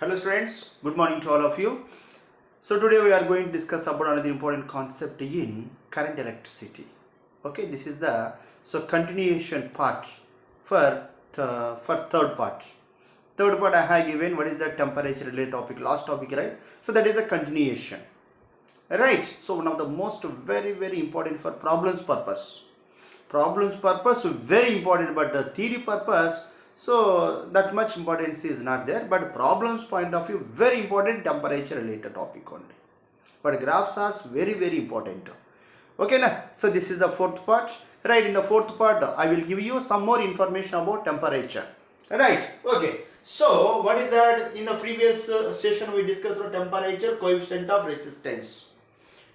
Hello students, good morning to all of you. So today we are going to discuss about another important concept in current electricity. Okay, this is the continuation part for third part. Third part I have given what is the temperature related topic, last topic, right? So that is a continuation, right? So one of the most very important for problems purpose. Problems purpose very important, but the theory purpose, so that much importance is not there, but problems point of view very important, temperature related topic only, but graphs are very important. Okay now, so this is the fourth part, right? In the fourth part I will give you some more information about temperature, right? Okay, so what is that? In the previous session we discussed about temperature, coefficient of resistance.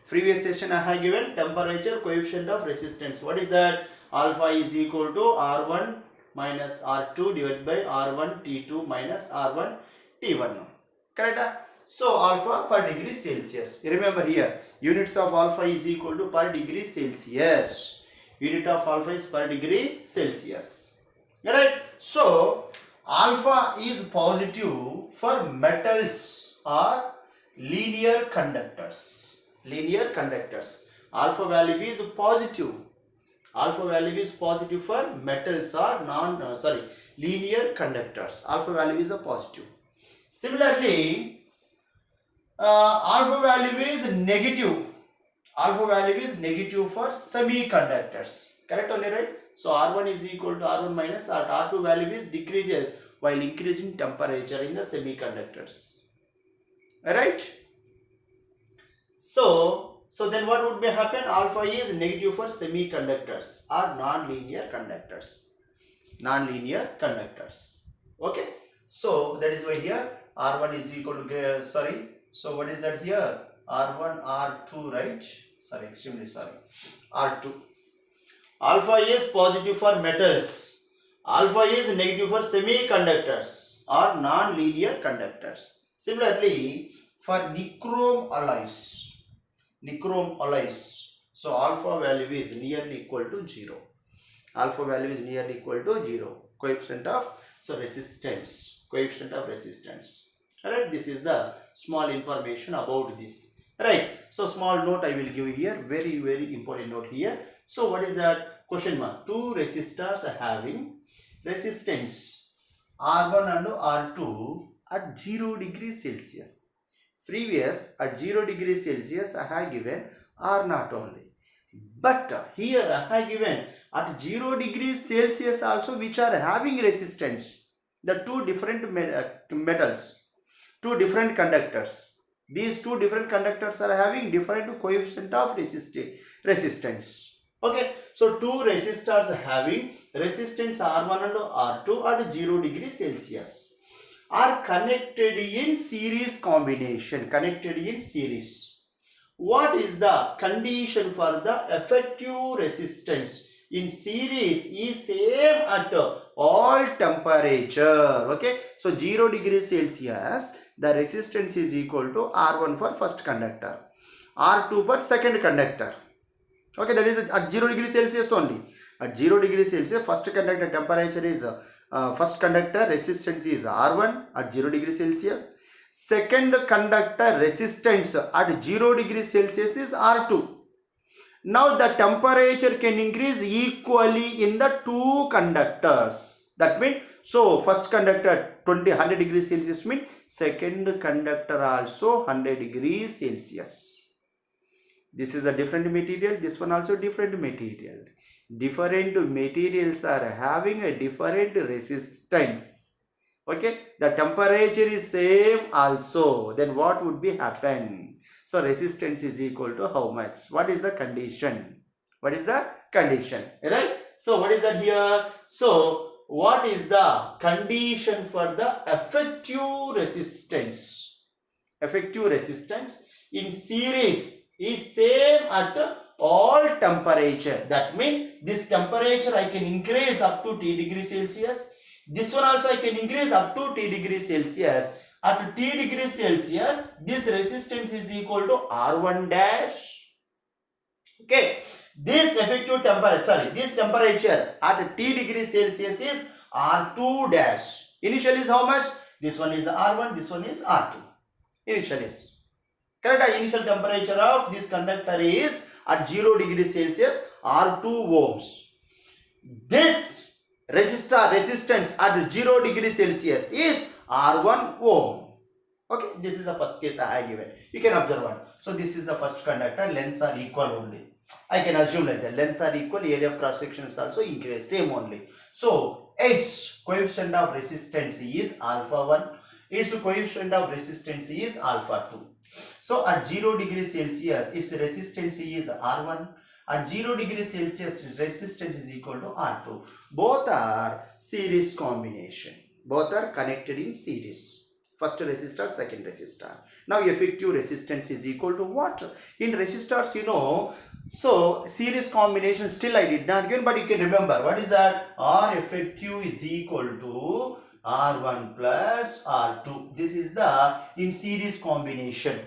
Previous session I have given temperature, coefficient of resistance. What is that? Alpha is equal to R1 minus R2 divided by R1 T2 minus R1 T1. Correct? So alpha per degree Celsius. Remember here, units of alpha is equal to per degree Celsius. Unit of alpha is per degree Celsius. Right? So alpha is positive for metals or linear conductors. Linear conductors. Alpha value is positive. Alpha value is positive for metals or linear conductors. Alpha value is a positive. Similarly, alpha value is negative. Alpha value is negative for semiconductors. Correct only, right? So R1 is equal to R1 minus R2 value is decreases while increasing temperature in the semiconductors. Alright? So then what would be happen? Alpha is negative for semiconductors or non-linear conductors. Non-linear conductors. Okay. So that is why here R1 is equal to So what is that here? R1, R2, right? Extremely sorry. R2. Alpha is positive for metals. Alpha is negative for semiconductors or non-linear conductors. Similarly, for nichrome alloys. So alpha value is nearly equal to 0. Alpha value is nearly equal to 0. Coefficient of resistance. Coefficient of resistance. Alright, this is the small information about this. Right. So small note I will give here. Very important note here. So what is that? Question mark. Two resistors are having resistance R1 and R2 at 0 degrees Celsius. Previous at 0 degrees Celsius I have given R0 only, but here I have given at 0 degrees Celsius also, which are having resistance. The two different metals, two different conductors. These two different conductors are having different coefficient of resistance. Okay, so two resistors are having resistance R1 and R2 at 0 degrees Celsius. Are connected in series combination. Connected in series. What is the condition for the effective resistance in series is same at all temperature? Okay, so 0 degrees Celsius the resistance is equal to R1 for first conductor, R2 for second conductor. Okay, that is at 0 degrees Celsius only. At 0 degrees Celsius, first conductor temperature is first conductor resistance is R1 at 0 degrees Celsius. Second conductor resistance at 0 degrees Celsius is R2. Now the temperature can increase equally in the two conductors. That means, so first conductor 100 degrees Celsius means second conductor also 100 degrees Celsius. This is a different material, this one also different material. Different materials are having a different resistance. Okay, the temperature is same also. Then what would be happen? So resistance is equal to how much? What is the condition? What is the condition? Right? So what is that here? So what is the condition for the effective resistance? Effective resistance in series is same at all temperature. That means this temperature I can increase up to T degrees Celsius. This one also I can increase up to T degrees Celsius. At T degrees Celsius, this resistance is equal to R1 dash. Okay, this effective temperature, this temperature at T degrees Celsius is R2 dash. Initial is how much? This one is the R1, this one is R2. Initial is. Correct? Initial temperature of this conductor is at 0 degrees Celsius, R2 ohms. This resistance at 0 degrees Celsius is R1 ohm. Okay, this is the first case I have given. You can observe one. So this is the first conductor, lengths are equal only. I can assume like that. Lengths are equal, area of cross section is also increased, same only. So its coefficient of resistance is alpha 1. Its coefficient of resistance is alpha 2. So at 0 degrees Celsius, its resistance is R1. At 0 degrees Celsius, resistance is equal to R2. Both are series combination. Both are connected in series. First resistor, second resistor. Now effective resistance is equal to what? In resistors, you know, so series combination still I did not give, but you can remember what is that? R effective is equal to R1 plus R2. This is the in series combination.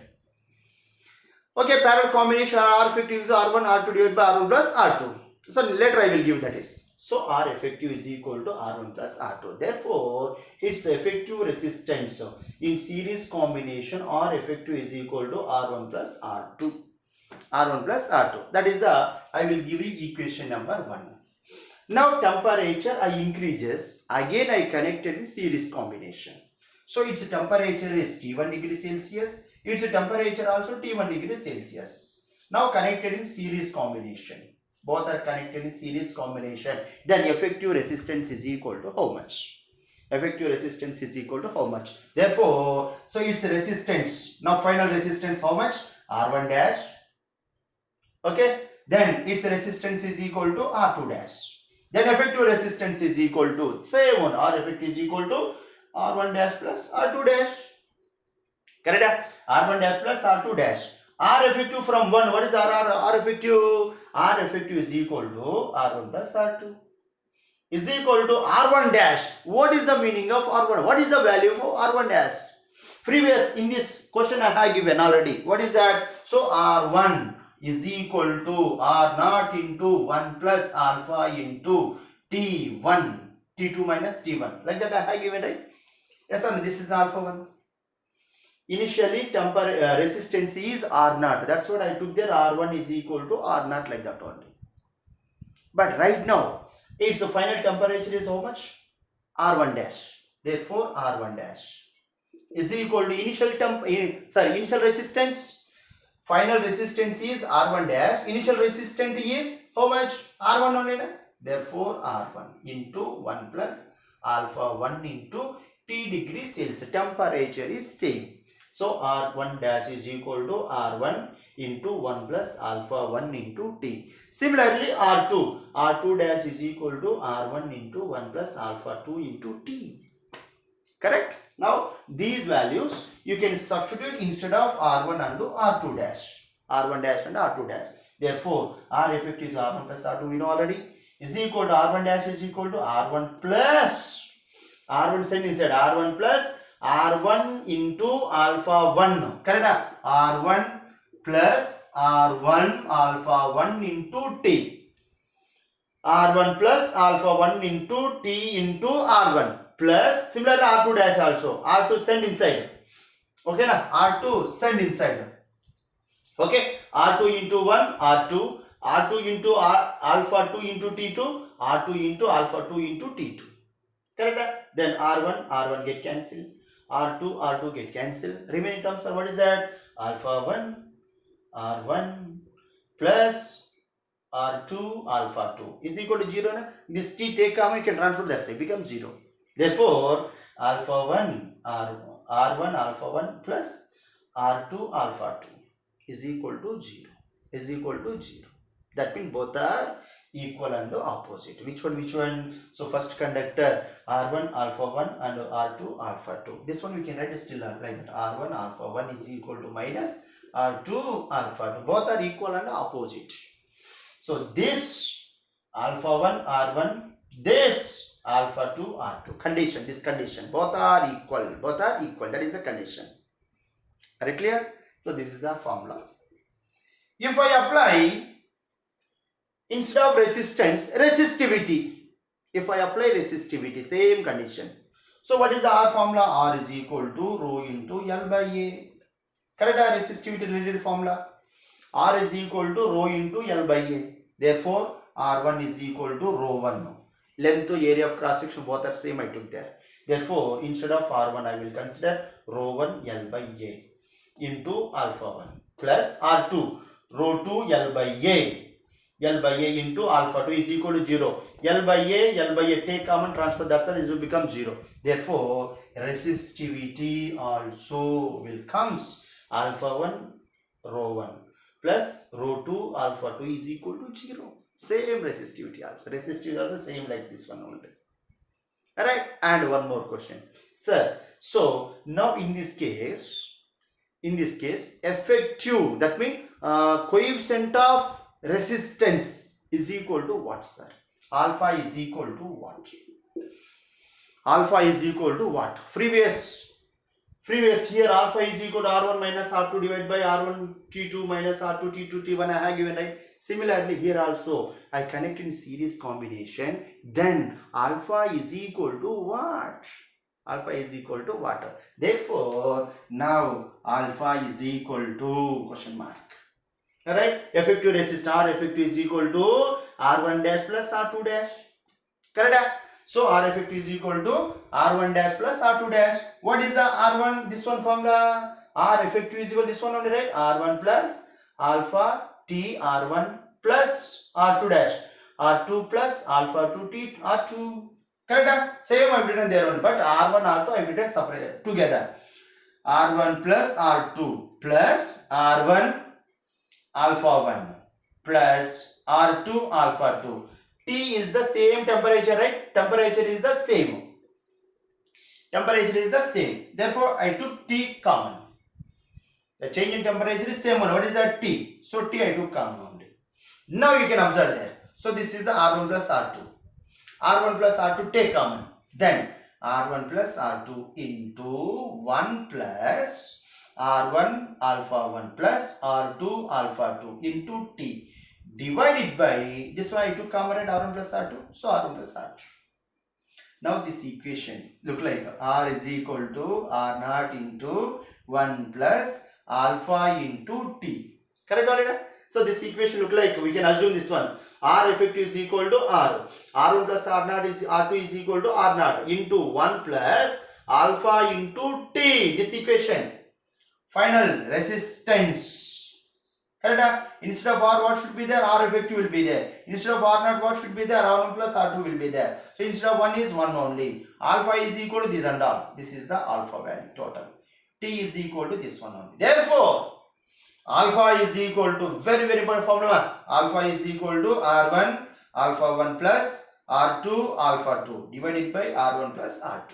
Okay, parallel combination R effective is R1, R2 divided by R1 plus R2. So later I will give that is. So R effective is equal to R1 plus R2. Therefore, its effective resistance in series combination R effective is equal to R1 plus R2. R1 plus R2. That is the, I will give you equation number 1. Now temperature I increases. Again I connected in series combination. So its temperature is T1 degree Celsius. Its temperature also T1 degree Celsius. Now connected in series combination. Both are connected in series combination. Then effective resistance is equal to how much? Effective resistance is equal to how much? Therefore, so its resistance. Now final resistance how much? R1 dash. Okay. Then its resistance is equal to R2 dash. Then effective resistance is equal to, same one, R effective is equal to R1 dash plus R2 dash. Correct? R1 dash plus R2 dash. R effective from 1, what is R effective? R effective is equal to R1 plus R2 is equal to R1 dash. What is the meaning of R1? What is the value for R1 dash? Previous in this question I have given already. What is that? So R1 is equal to R naught into 1 plus alpha into T1, T2 minus T1. Like that I have given, right? Yes, and this is alpha 1. Initially resistance is R naught. That's what I took there. R1 is equal to R naught, like that only. But right now, its the final temperature is how much? R1 dash. Therefore, R1 dash is equal to initial resistance. Final resistance is R1 dash. Initial resistance is how much? R1 only. Therefore, R1 into 1 plus alpha 1 into T degree Celsius. Temperature is same. So R1 dash is equal to R1 into 1 plus alpha 1 into T. Similarly R2 dash is equal to R1 into 1 plus alpha 2 into T. Correct? Now these values you can substitute instead of R1 and R2 dash. R1 dash and R2 dash. Therefore R effective is R1 plus R2, we know already, is equal to R1 dash is equal to R1 plus R1 send inside R1 plus R1 into alpha 1. Correct? R1 plus R1 alpha 1 into T. R1 plus alpha 1 into T into R1 plus similarly R2 dash also. R2 send inside. Okay na? R2 send inside. Okay? R2 into 1 R2. R2 into alpha 2 into T2. R2 into alpha 2 into T2. Correct? Then R1 get cancelled. R2 get cancelled. Remaining terms are, what is that? Alpha 1 R1 plus R2 alpha 2 is equal to 0. Na? This T take common, you can transfer that side, becomes 0. Therefore alpha 1 R1 alpha 1 plus R2 alpha 2 is equal to 0. Is equal to 0. That means both are equal and opposite. Which one? So first conductor R1 alpha 1 and R2 alpha 2. This one we can write still like that. R1 alpha 1 is equal to minus R2 alpha 2. Both are equal and opposite. So this alpha 1 R1, this alpha 2 R2. Condition, this condition. Both are equal. Both are equal. That is the condition. Are you clear? So this is the formula. If I apply instead of resistance, resistivity. If I apply resistivity, same condition. So what is the R formula? R is equal to rho into L by A. Correct? Resistivity related formula. R is equal to rho into L by A. Therefore, R1 is equal to rho 1. Length to area of cross section both are same I took there. Therefore, instead of R1 I will consider rho 1 L by A into alpha 1 plus R2 rho 2 L by A. L by A into alpha 2 is equal to 0. L by A take common, transfer, that's why it will become 0. Therefore, resistivity also will comes alpha 1 rho 1 plus rho 2 alpha 2 is equal to 0. Same resistivity also. Resistivity also same like this one only. Alright, and one more question. Sir, so now in this case, effective, that means coefficient of resistance is equal to what, sir? Alpha is equal to what? Alpha is equal to what? Previous here alpha is equal to R1 minus R2 divided by R1 T2 minus R2 T2 T1 I have given, right? Similarly here also I connect in series combination, then alpha is equal to what? Alpha is equal to what? Therefore now alpha is equal to question mark. Alright, effective resistance R effective is equal to R1 dash plus R2 dash. Correct? So R effective is equal to R1 dash plus R2 dash. What is the R1? This one formula. R effective is equal to this one only, right? R1 plus alpha T R1 plus R2 dash. R2 plus alpha 2 T R2. Correct? Same I have written there only, but R1 R2 I have written separate together. R1 plus R2 plus R1 alpha 1 plus R2 alpha 2. T is the same temperature, right? Temperature is the same. Therefore, I took T common. The change in temperature is same one. What is that? T. So, T I took common only. Now, you can observe there. So, this is the R1 plus R2. R1 plus R2 take common. Then, R1 plus R2 into 1 plus R1 alpha 1 plus R2 alpha 2 into T divided by this one I took common at R1 plus R2, so R1 plus R2. Now this equation look like R is equal to R naught into 1 plus alpha into T. Correct already? So this equation look like, we can assume this one, R effective is equal to R. R1 plus R naught is R2 is equal to R naught into 1 plus alpha into T. This equation. Final resistance. Correct? Instead of R, what should be there? R effective will be there. Instead of R naught, what should be there? R1 plus R2 will be there. So instead of 1 is 1 only. Alpha is equal to this and all. This is the alpha value total. T is equal to this one only. Therefore, alpha is equal to, very very important formula. Alpha is equal to R1 alpha 1 plus R2 alpha 2 divided by R1 plus R2.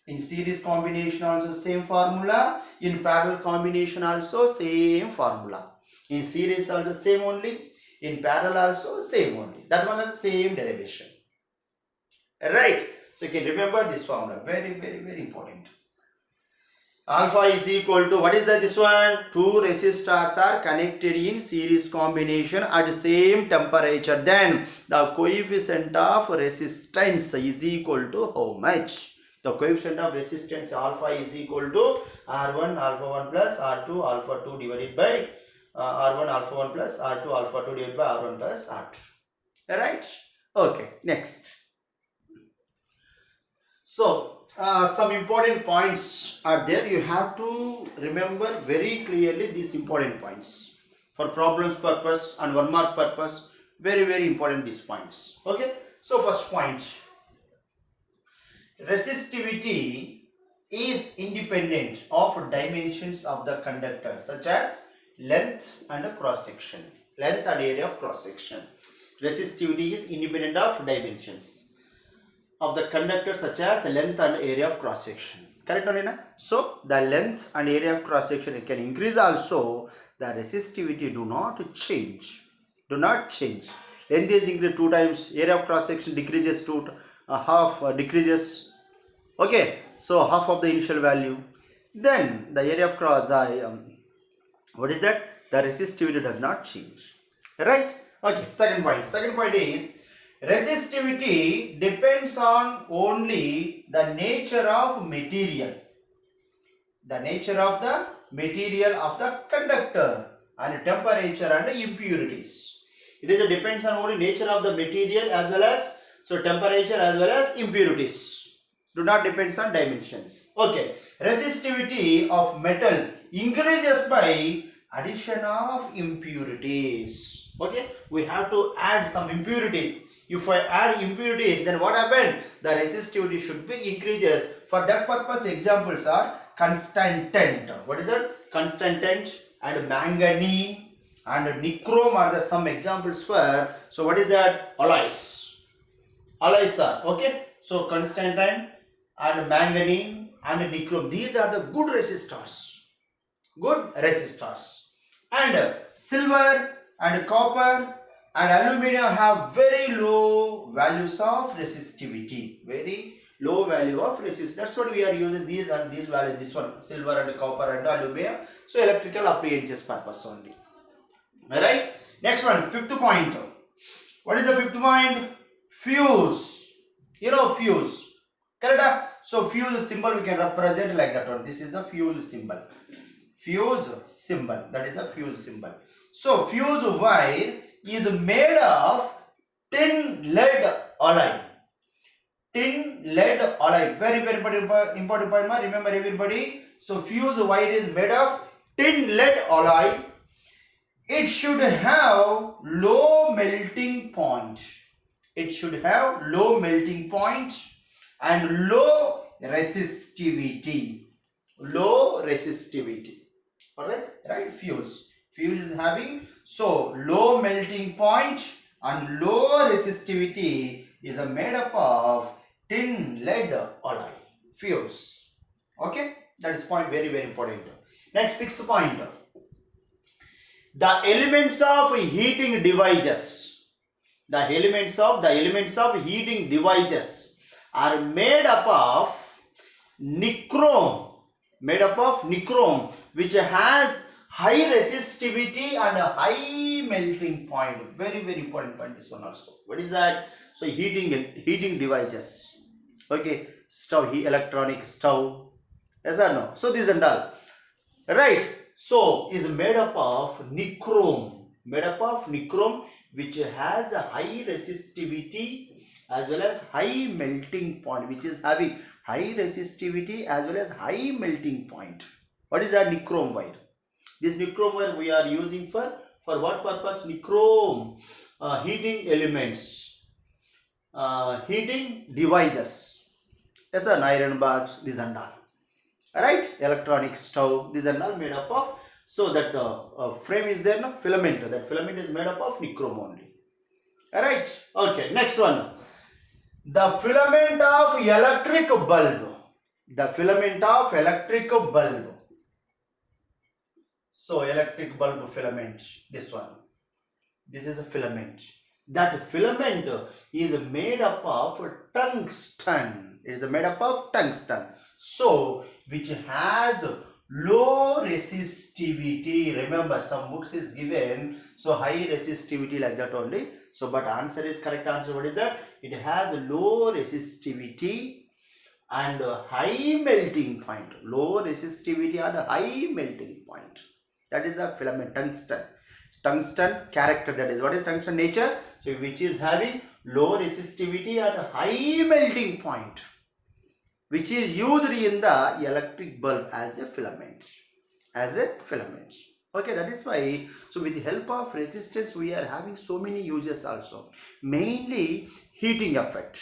In series combination also same formula. In parallel combination also same formula. In series also same only. In parallel also same only. That one is same derivation. Right. So you can remember this formula. Very very very important. Alpha is equal to, what is that this one? Two resistors are connected in series combination at same temperature. Then the coefficient of resistance is equal to how much? The coefficient of resistance alpha is equal to R1 alpha 1 plus R2 alpha 2 divided by R1 alpha 1 plus R2 alpha 2 divided by R1 plus R2. Alright? Okay, next. So, some important points are there. You have to remember very clearly these important points. For problems purpose and 1 mark purpose, very very important these points. Okay? So, first point. Resistivity is independent of dimensions of the conductor such as length and cross section. Length and area of cross section. Resistivity is independent of dimensions of the conductor such as length and area of cross section. Correct or not? So the length and area of cross section can increase also. The resistivity do not change. Length is increased 2 times. Area of cross section decreases to half decreases. Okay, so half of the initial value. Then the area of cross, what is that? The resistivity does not change. Right? Okay, second point. Second point is resistivity depends on only the nature of material. The nature of the material of the conductor and temperature and impurities. It is a depends on only nature of the material as well as temperature as well as impurities. Do not depends on dimensions. Okay, resistivity of metal increases by addition of impurities. Okay, we have to add some impurities. If I add impurities, then what happened? The resistivity should be increases. For that purpose, examples are constantant. What is it? Constantant and manganese and nichrome are the some examples for. So what is that? Alloys. Alloys are okay. So constantan and manganese and nichrome. These are the good resistors. Good resistors. And silver and copper and aluminum have very low values of resistivity. Very low value of resistance. That's what we are using these and these values. This one, silver and copper and aluminum. So electrical appliances purpose only. Alright. Next one, fifth point. What is the fifth point? Fuse. You know fuse. Correct? So fuse symbol we can represent like that one. This is the fuse symbol. Fuse symbol. That is the fuse symbol. So fuse wire is made of tin lead alloy. Tin lead alloy. Very important point. Remember everybody. So fuse wire is made of tin lead alloy. It should have low melting point. It should have low melting point and low resistivity. Low resistivity. Alright? Right? Fuse. Fuse is having so low melting point and low resistivity is made up of tin lead alloy. Fuse. Okay? That is point very important. Next, sixth point. The elements of heating devices. The elements of heating devices are made up of nichrome. Made up of nichrome, which has high resistivity and a high melting point. Very important point this one also. What is that? So heating devices. Okay, stove, electronic stove. Yes or no? So this and all. Right. So is made up of nichrome. Made up of nichrome, which has a high resistivity as well as high melting point, which is having high resistivity as well as high melting point. What is that nichrome wire? This nichrome wire we are using for what purpose? Nichrome heating elements, heating devices. Yes, sir, iron box, this and all. Alright, electronic stove, these are all made up of. So that frame is there, no filament. That filament is made up of nichrome only. Alright, okay. Next one. The filament of electric bulb. The filament of electric bulb. So electric bulb filament. This one. This is a filament. That filament is made up of tungsten. It is made up of tungsten. So which has low resistivity. Remember, some books is given so high resistivity like that only. So but answer is correct answer. What is that? It has low resistivity and high melting point. Low resistivity and high melting point. That is the filament tungsten. Tungsten character, that is what is tungsten nature. So which is having low resistivity and high melting point, which is used in the electric bulb as a filament. As a filament. Okay, that is why, so with the help of resistance, we are having so many uses also. Mainly heating effect.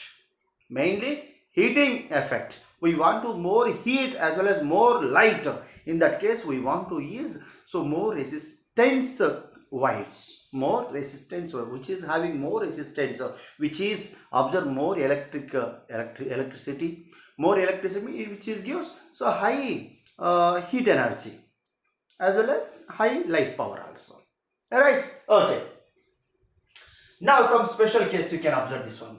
Mainly heating effect. We want to more heat as well as more light. In that case, we want to use so more resistance wires. More resistance, which is having more resistance, which is absorb more electricity. More electricity, which is gives so high heat energy as well as high light power also. Alright, okay. Now some special case you can observe this one.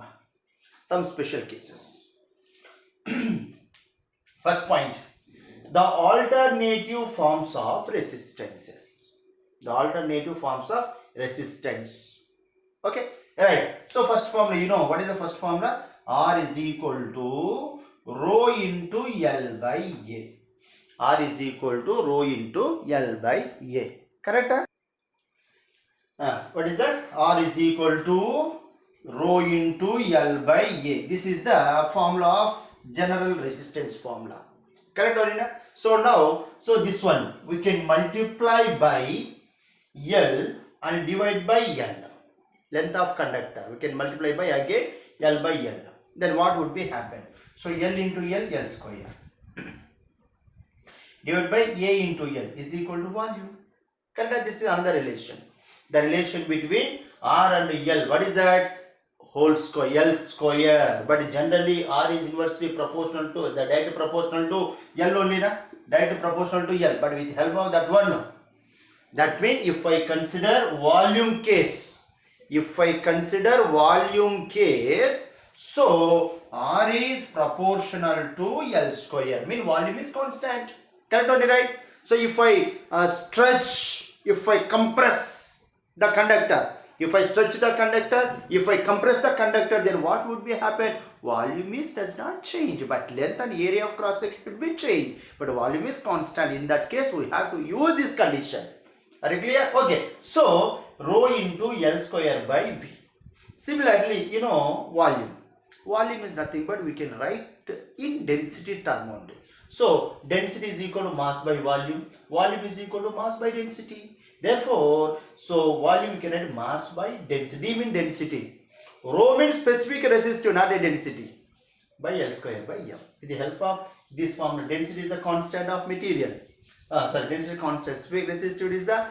Some special cases. First point, the alternative forms of resistances. The alternative forms of resistance. Okay, Right. So first formula, you know what is the first formula? R is equal to rho into L by A. R is equal to rho into L by A. Correct? What is that? R is equal to rho into L by A. This is the formula of general resistance formula. Correct, Arina? So now, so this one we can multiply by L and divide by L. Length of conductor. We can multiply by again L by L. Then what would be happen? So L into L, L square. Divided by A into L is equal to volume. Correct? This is another relation. The relation between R and L. What is that? Whole square, L square. But generally R is inversely proportional to, the direct proportional to L only, na? Direct proportional to L. But with help of that one. That means if I consider volume case, so R is proportional to L square. Mean volume is constant. Correct or right? So if I if I compress the conductor, if I stretch the conductor, if I compress the conductor, then what would be happen? Volume does not change, but length and area of cross section should be changed. But volume is constant. In that case, we have to use this condition. Are you clear? Okay. So rho into L square by V. Similarly, you know volume. Volume is nothing but we can write in density term only. So density is equal to mass by volume. Volume is equal to mass by density. Therefore, so volume can write mass by density. D means density. Rho means specific resistive, not a density. By L square by M. With the help of this formula, density is the constant of material. Density constant. Specific resistivity is the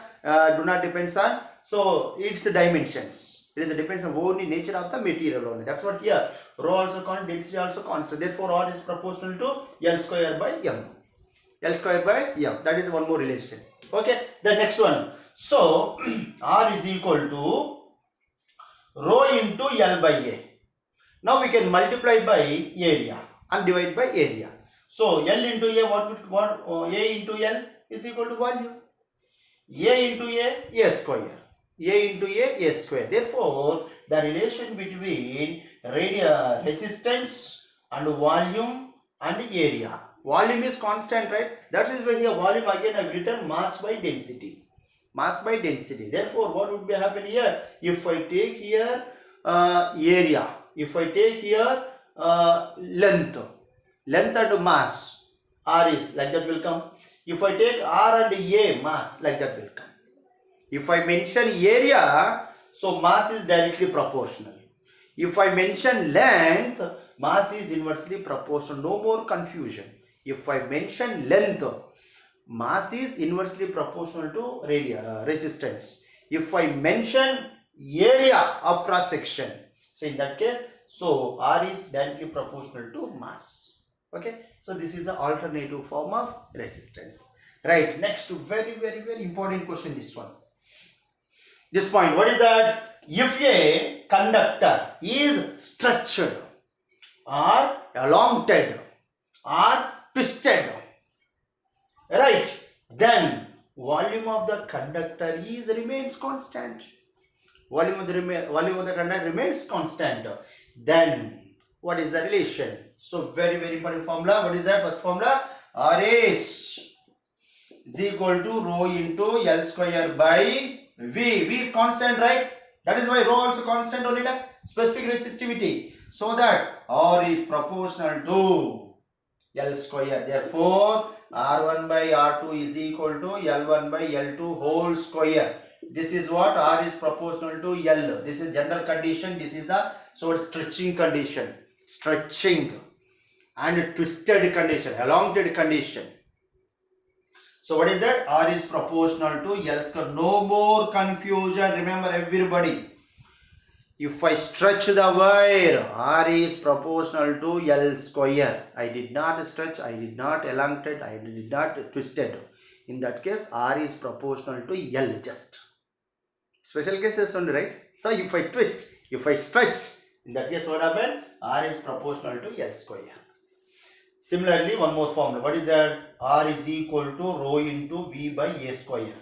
do not depends on, so its dimensions. It is depends on only nature of the material only. That's what here. Rho also constant, density also constant. Therefore, R is proportional to L square by M. L square by M. That is one more relation. Okay. The next one. So R is equal to rho into L by A. Now we can multiply by area and divide by area. So L into A, A into L is equal to volume. A into A square. A into A square. Therefore, the relation between resistance and volume and area. Volume is constant, right? That is why here volume again I have written mass by density. Mass by density. Therefore, what would be happen here? If I take here area, if I take here length and mass, R is like that will come. If I take R and A mass, like that will come. If I mention area, so mass is directly proportional. If I mention length, mass is inversely proportional. No more confusion. If I mention length, mass is inversely proportional to resistance. If I mention area of cross section, so in that case, so R is directly proportional to mass. Okay, so this is the alternative form of resistance. Right, next very important question, this one. This point, what is that? If a conductor is stretched or elongated or twisted, right, then volume of the conductor remains constant. Volume of the conductor remains constant. Then what is the relation? So very important formula. What is that? First formula, RS is equal to rho into L square by V. V is constant, right? That is why rho also constant only, na? Specific resistivity. So that R is proportional to L square. Therefore, R1 by R2 is equal to L1 by L2 whole square. This is what R is proportional to L. This is general condition. This is the stretching condition. Stretching and twisted condition, elongated condition. So what is that? R is proportional to L square. No more confusion. Remember everybody. If I stretch the wire, R is proportional to L square. I did not stretch, I did not elongate, I did not twisted. In that case, R is proportional to L just. Special cases only, right? So if I twist, if I stretch, in that case what happened? R is proportional to L square. Similarly, one more formula. What is that? R is equal to rho into V by A square.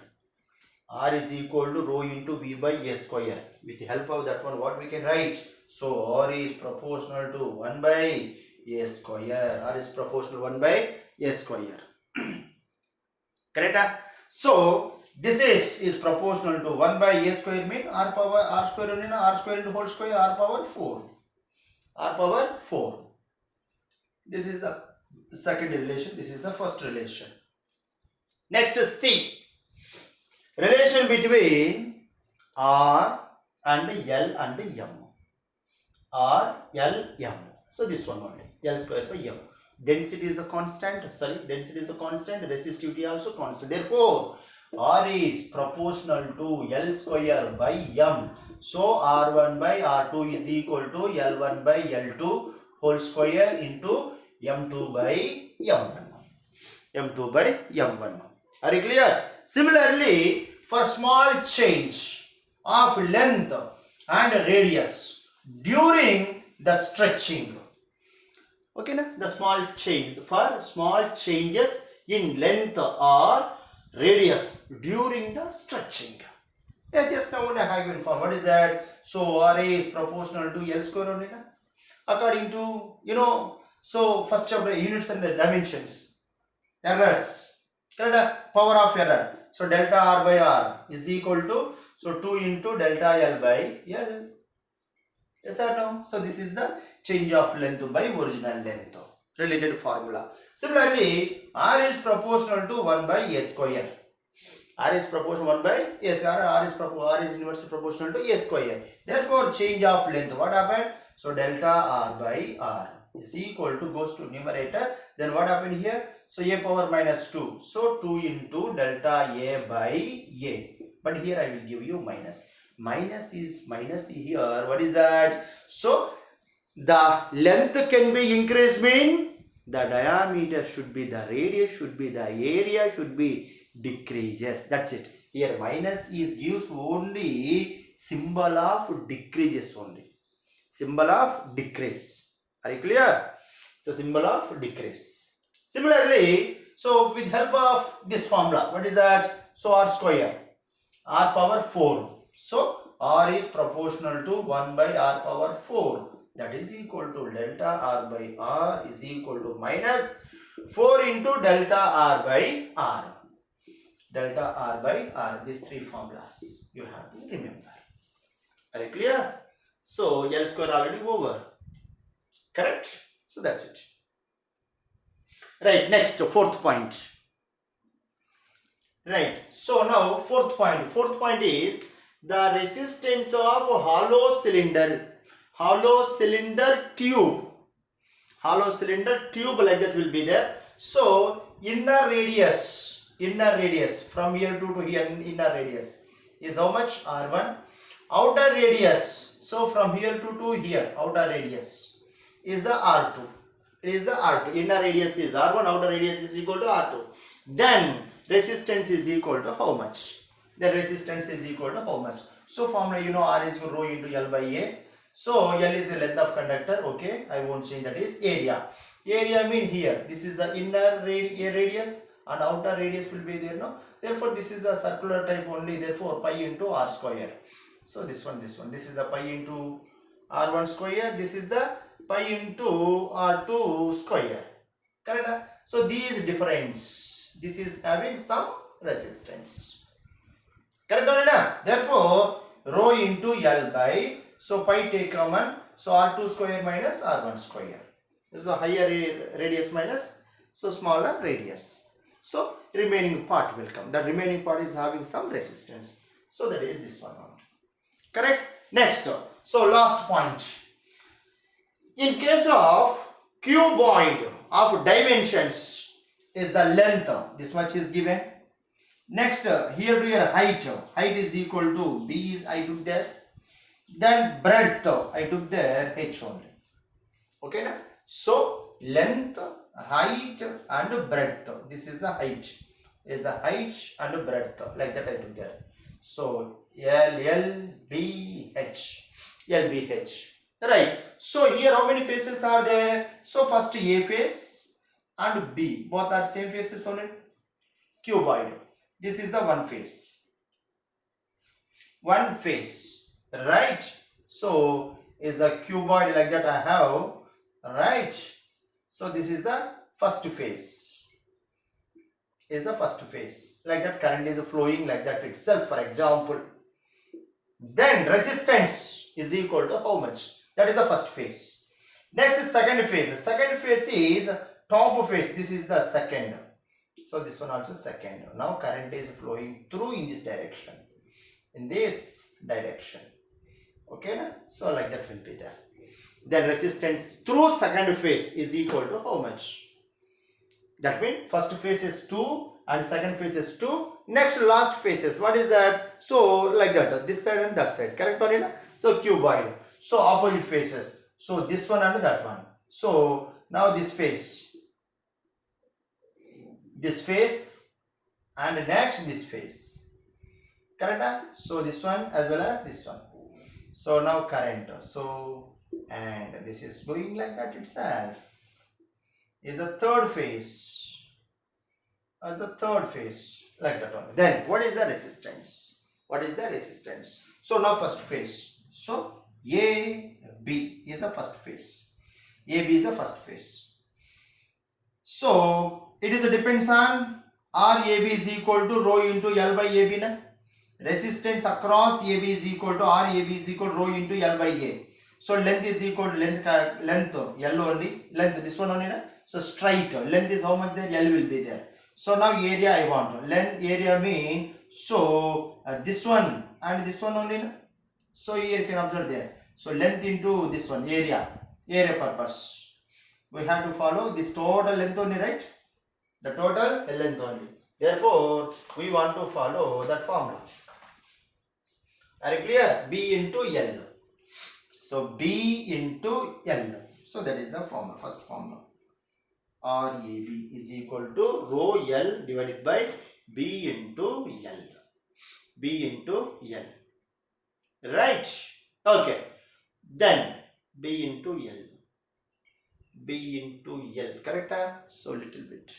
R is equal to rho into V by A square. With the help of that one, what we can write? So R is proportional to 1 by A square. R is proportional to 1 by A square. Correct? So this is proportional to 1 by A square mean R power R square into R square into whole square R power 4. R power 4. This is the second relation. This is the first relation. Next is C. Relation between R and L and M. R, L, M. So this one only. L square by M. Density is a constant. Density is a constant. Resistivity also constant. Therefore, R is proportional to L square by M. So R1 by R2 is equal to L1 by L2 whole square into M2 by M1. M2 by M1. Are you clear? Similarly, for small change of length and radius during the stretching. Okay, na? The small change, for small changes in length or radius during the stretching. Yeah, just now only I have informed. What is that? So RA is proportional to L square only, na? According to, so first chapter units and the dimensions. Errors. Correct? Power of error. So delta R by R is equal to, so 2 into delta L by L. Yes or no? So this is the change of length by original length. Related formula. Similarly, R is proportional to 1 by A square. R is proportional 1 by A square. R is inversely proportional to A square. Therefore, change of length. What happened? So delta R by R is equal to, goes to numerator. Then what happened here? So A power minus 2. So 2 into delta A by A. But here I will give you minus. Minus is minus here. What is that? So the length can be increased, mean the diameter should be, the radius should be, the area should be decreases. That's it. Here minus is gives only symbol of decreases only. Symbol of decrease. Are you clear? So symbol of decrease. Similarly, so with help of this formula, what is that? So R square, R power 4. So R is proportional to 1 by R power 4. That is equal to delta R by R is equal to minus 4 into delta R by R. Delta R by R. These three formulas you have to remember. Are you clear? So L square already over. Correct? So that's it. Right, next, fourth point. Right, so now fourth point. Fourth point is the resistance of hollow cylinder tube. Hollow cylinder tube like that will be there. So inner radius from here to here, inner radius is how much? R1. Outer radius, so from here to here, outer radius is the R2. It is the R2. Inner radius is R1, outer radius is equal to R2. Then resistance is equal to how much? The resistance is equal to how much? So formula, R is rho into L by A. So L is the length of conductor. Okay, I won't change, that is area. Area mean here, this is the inner radius and outer radius will be there, no? Therefore this is the circular type only, therefore pi into R square. So this one, this is the pi into R1 square, this is the pi into R2 square. Correct? So these difference, this is having some resistance. Correct or not? Therefore rho into L by, so pi take common, so R2 square minus R1 square. This is a higher radius minus, so smaller radius. So remaining part will come. The remaining part is having some resistance. So that is this one only. Correct? Next, so last point. In case of cuboid of dimensions is the length, this much is given. Next, here to your height is equal to B is I took there. Then breadth I took there H only. Okay, na? So length, height and breadth. This is the height. Is the height and breadth, like that I took there. So LBH. Right. So here how many faces are there? So first A face and B. Both are same faces on it. Cuboid. This is the one face. one face, right? So is a cuboid like that I have, right? So this is the first phase, is the first phase, like that current is flowing like that itself, for example. Then resistance is equal to how much? That is the first phase. Next is second phase. Second phase is top phase. This is the second. So this one also second. Now current is flowing through in this direction. In this direction. Okay, na? So like that will be there. Then resistance through second phase is equal to how much? That means first phase is 2 and second phase is 2. Next last phases, what is that? So like that, this side and that side, correct or not? So cuboid. So opposite phases. So this one and that one. So now this phase and next this phase. Correct? So this one as well as this one. So now current. So and this is going like that itself. Is the third phase. As the third phase, like that one. Then what is the resistance? What is the resistance? So now first phase. So A B is the first phase. A B is the first phase. So it is depends on RAB is equal to rho into L by AB. Na? Resistance across AB is equal to RAB is equal to rho into L by A. So length is equal to length L only, length this one only. Na? So straight length is how much there? L will be there. So now area I want. Length area mean so this one and this one only. Na? So here you can observe there. So length into this one area purpose. We have to follow this total length only, right? The total length only. Therefore, we want to follow that formula. Are you clear? B into L. So B into L. So that is the formula, first formula. RAB is equal to rho L divided by B into L. B into L. Right? Okay. Then B into L. B into L. Correct? So little bit.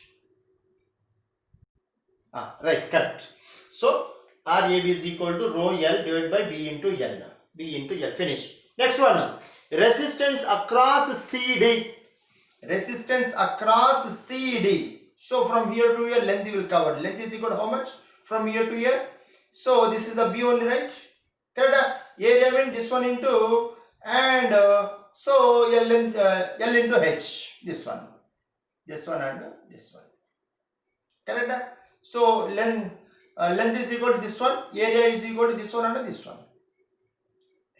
Right. Correct. So RAB is equal to rho L divided by B into L. B into L. Finish. Next one. Resistance across CD. Resistance across CD. So from here to here length will cover. Length is equal to how much? From here to here. So this is a B only, right? Correct? Area means this one into and so L into H. This one and this one. Correct? So length is equal to this one. Area is equal to this one and this one.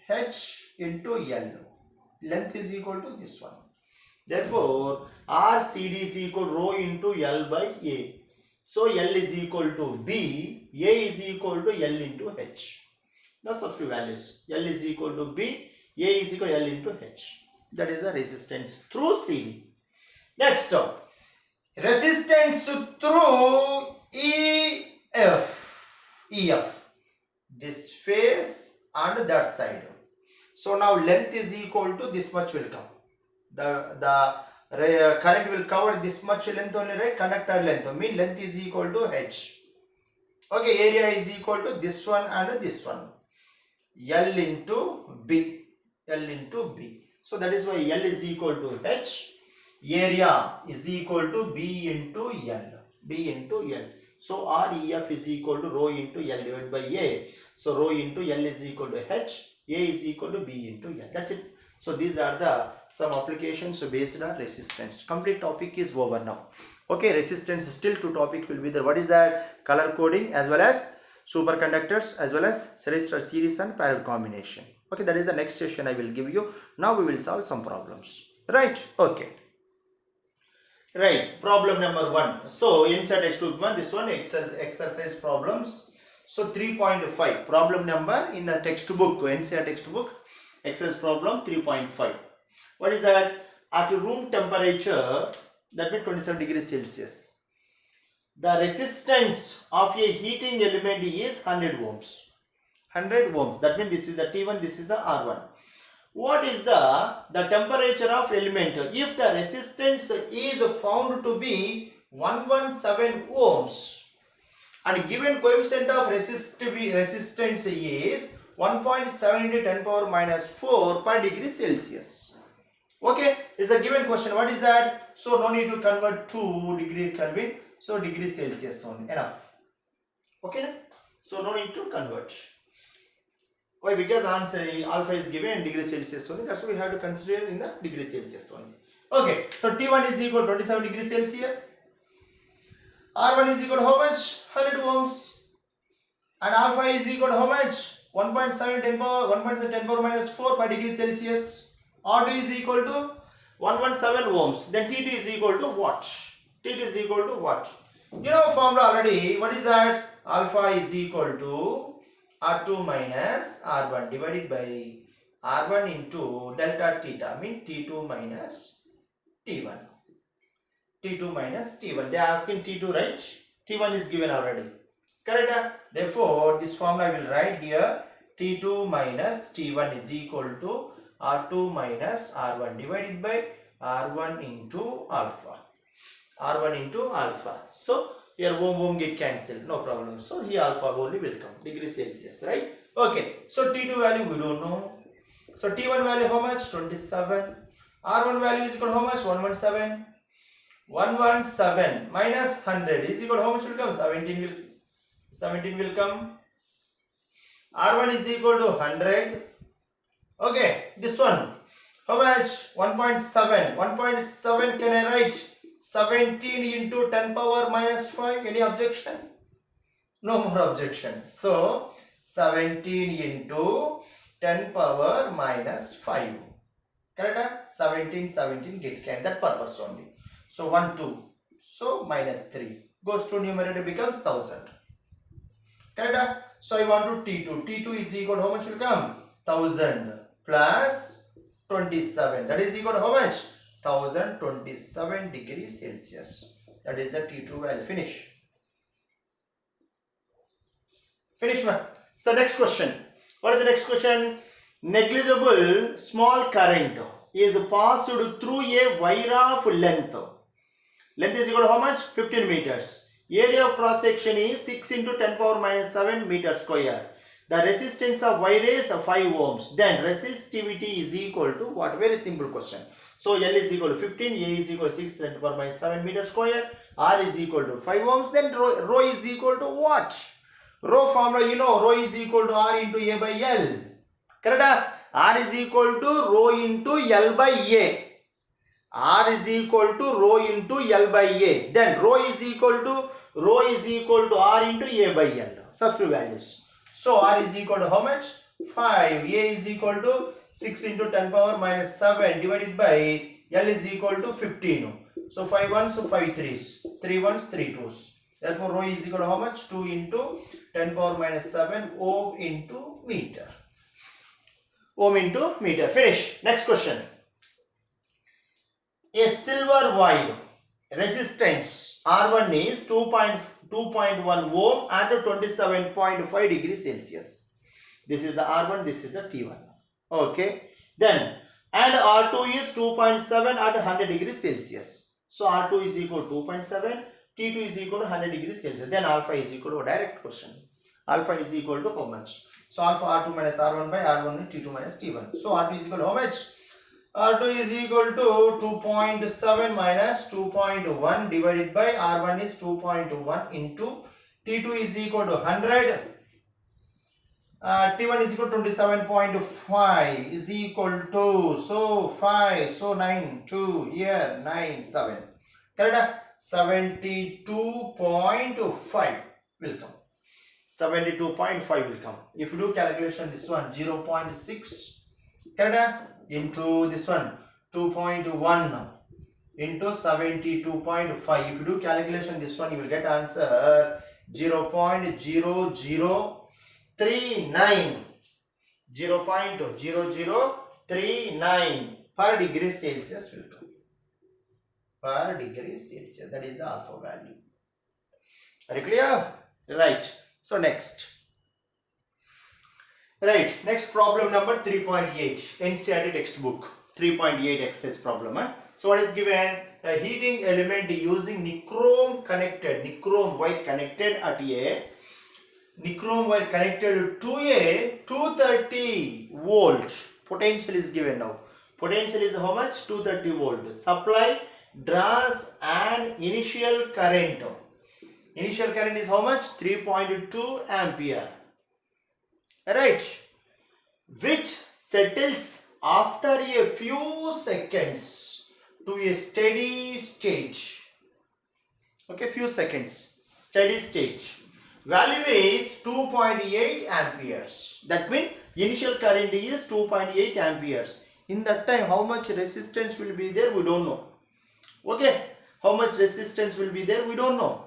H into L. Length is equal to this one. Therefore, RCD is equal to rho into L by A. So, L is equal to B, A is equal to L into H. Now, substitute values. L is equal to B, A is equal to L into H. That is the resistance through CD. Next, resistance through EF. This phase and that side. So, now length is equal to this much will come. The current will cover this much length only, right? Conductor length mean length is equal to H. Okay, area is equal to this one and this one. L into B. So that is why L is equal to H. Area is equal to B into L. So REF is equal to rho into L divided by A. So rho into L is equal to H. A is equal to B into L. That's it. So these are the some applications based on resistance. Complete topic is over now. Okay, resistance still two topic will be there. What is that? Color coding as well as superconductors as well as resistor series and parallel combination. Okay, that is the next session I will give you. Now we will solve some problems. Right? Okay. Right. Problem number 1. So inside textbook one, this one exercise problems. So 3.5 problem number in the textbook, NCERT textbook. Exercise problem 3.5. What is that? At room temperature, that means 27 degrees Celsius, the resistance of a heating element is 100 ohms. 100 ohms. That means this is the T1, this is the R1. What is the temperature of element if the resistance is found to be 117 ohms? and given coefficient of resistance is 1.7 into 10 power minus 4 per degree Celsius. Okay, it's a given question. What is that? So no need to convert to degree Kelvin. So degree Celsius only, enough. Okay, so no need to convert. Why? Because answer alpha is given in degree Celsius only. That's why we have to consider in the degree Celsius only. Okay, so T1 is equal to 27 degrees Celsius. R1 is equal to how much? 100 ohms. And alpha is equal to how much? 1.7 10 power minus 4 per degree Celsius. R2 is equal to 117 ohms. Then T2 is equal to what? T2 is equal to what? You know formula already. What is that? Alpha is equal to R2 minus R1 divided by R1 into delta theta, mean T2 minus T1. T2 minus T1. They are asking T2, right? T1 is given already. Correct? Therefore, this formula I will write here. T2 minus T1 is equal to R2 minus R1 divided by R1 into alpha. R1 into alpha. So, here ohm get cancelled. No problem. So, here alpha only will come. Degree Celsius, right? Okay. So, T2 value we don't know. So, T1 value how much? 27. R1 value is equal to how much? 117. 117 minus 100 is equal to how much will come? 17 will come. R1 is equal to 100. Okay, this one. How much? 1.7. 1.7 can I write? 17 into 10 power minus 5. Any objection? No more objection. So, 17 into 10 power minus 5. Correct? 17 get can. That purpose only. So 1, 2. So minus 3. Goes to numerator becomes 1000. Correct? So I want to T2. T2 is equal to how much will come? 1000 plus 27. That is equal to how much? 1027 degrees Celsius. That is the T2 value. Finish. Finish, man. So next question. What is the next question? Negligible small current is passed through a wire of length. Length is equal to how much? 15 meters. Area of cross section is 6 into 10 power minus 7 meter square. The resistance of wire is 5 ohms. Then resistivity is equal to what? Very simple question. So L is equal to 15, A is equal to 6 10 power minus 7 meter square, R is equal to 5 ohms. Then rho is equal to what? Rho formula, you know, rho is equal to R into A by L. Correct? R is equal to rho into L by A. R is equal to rho into L by A. Then rho is equal to R into A by L. Substitute values. So R is equal to how much? 5. A is equal to 6 into 10 power minus 7 divided by L is equal to 15. So 5 ones, so 5 threes. 3 ones, 3 twos. Therefore rho is equal to how much? 2 into 10 power minus 7 ohm into meter. Ohm into meter. Finish. Next question. A silver wire resistance R1 is 2.1 ohm at 27.5 degrees Celsius. This is the R1, this is the T1. Okay. Then, and R2 is 2.7 at 100 degrees Celsius. So, R2 is equal to 2.7, T2 is equal to 100 degrees Celsius. Then, alpha is equal to a direct question. Alpha is equal to how much? So, alpha R2 minus R1 by R1 T2 minus T1. So, R2 is equal to how much? R2 is equal to 2.7 minus 2.1 divided by R1 is 2.1 into T2 is equal to 100. T1 is equal to 27.5 is equal to, so 5, so 9, 2, here 9, 7. Correct? 72.5 will come. 72.5 will come. If you do calculation, this one 0.6. Correct? Into this one 2.1 into 72.5. If you do calculation, this one you will get answer 0.0039. 0.0039 per degree Celsius will come. Per degree Celsius. That is the alpha value. Are you clear? Right. So next. Right, next problem number 3.8, NCERT textbook, 3.8 exercise problem. So what is given? a heating element using nichrome wire connected at a nichrome wire connected to a 230 volt potential is given now. Potential is how much? 230 volt. Supply draws an initial current. Initial current is how much? 3.2 ampere. Right? Which settles after a few seconds to a steady state. Okay, few seconds. Steady state. Value is 2.8 amperes. That means initial current is 2.8 amperes. In that time, how much resistance will be there? We don't know. Okay, how much resistance will be there? We don't know.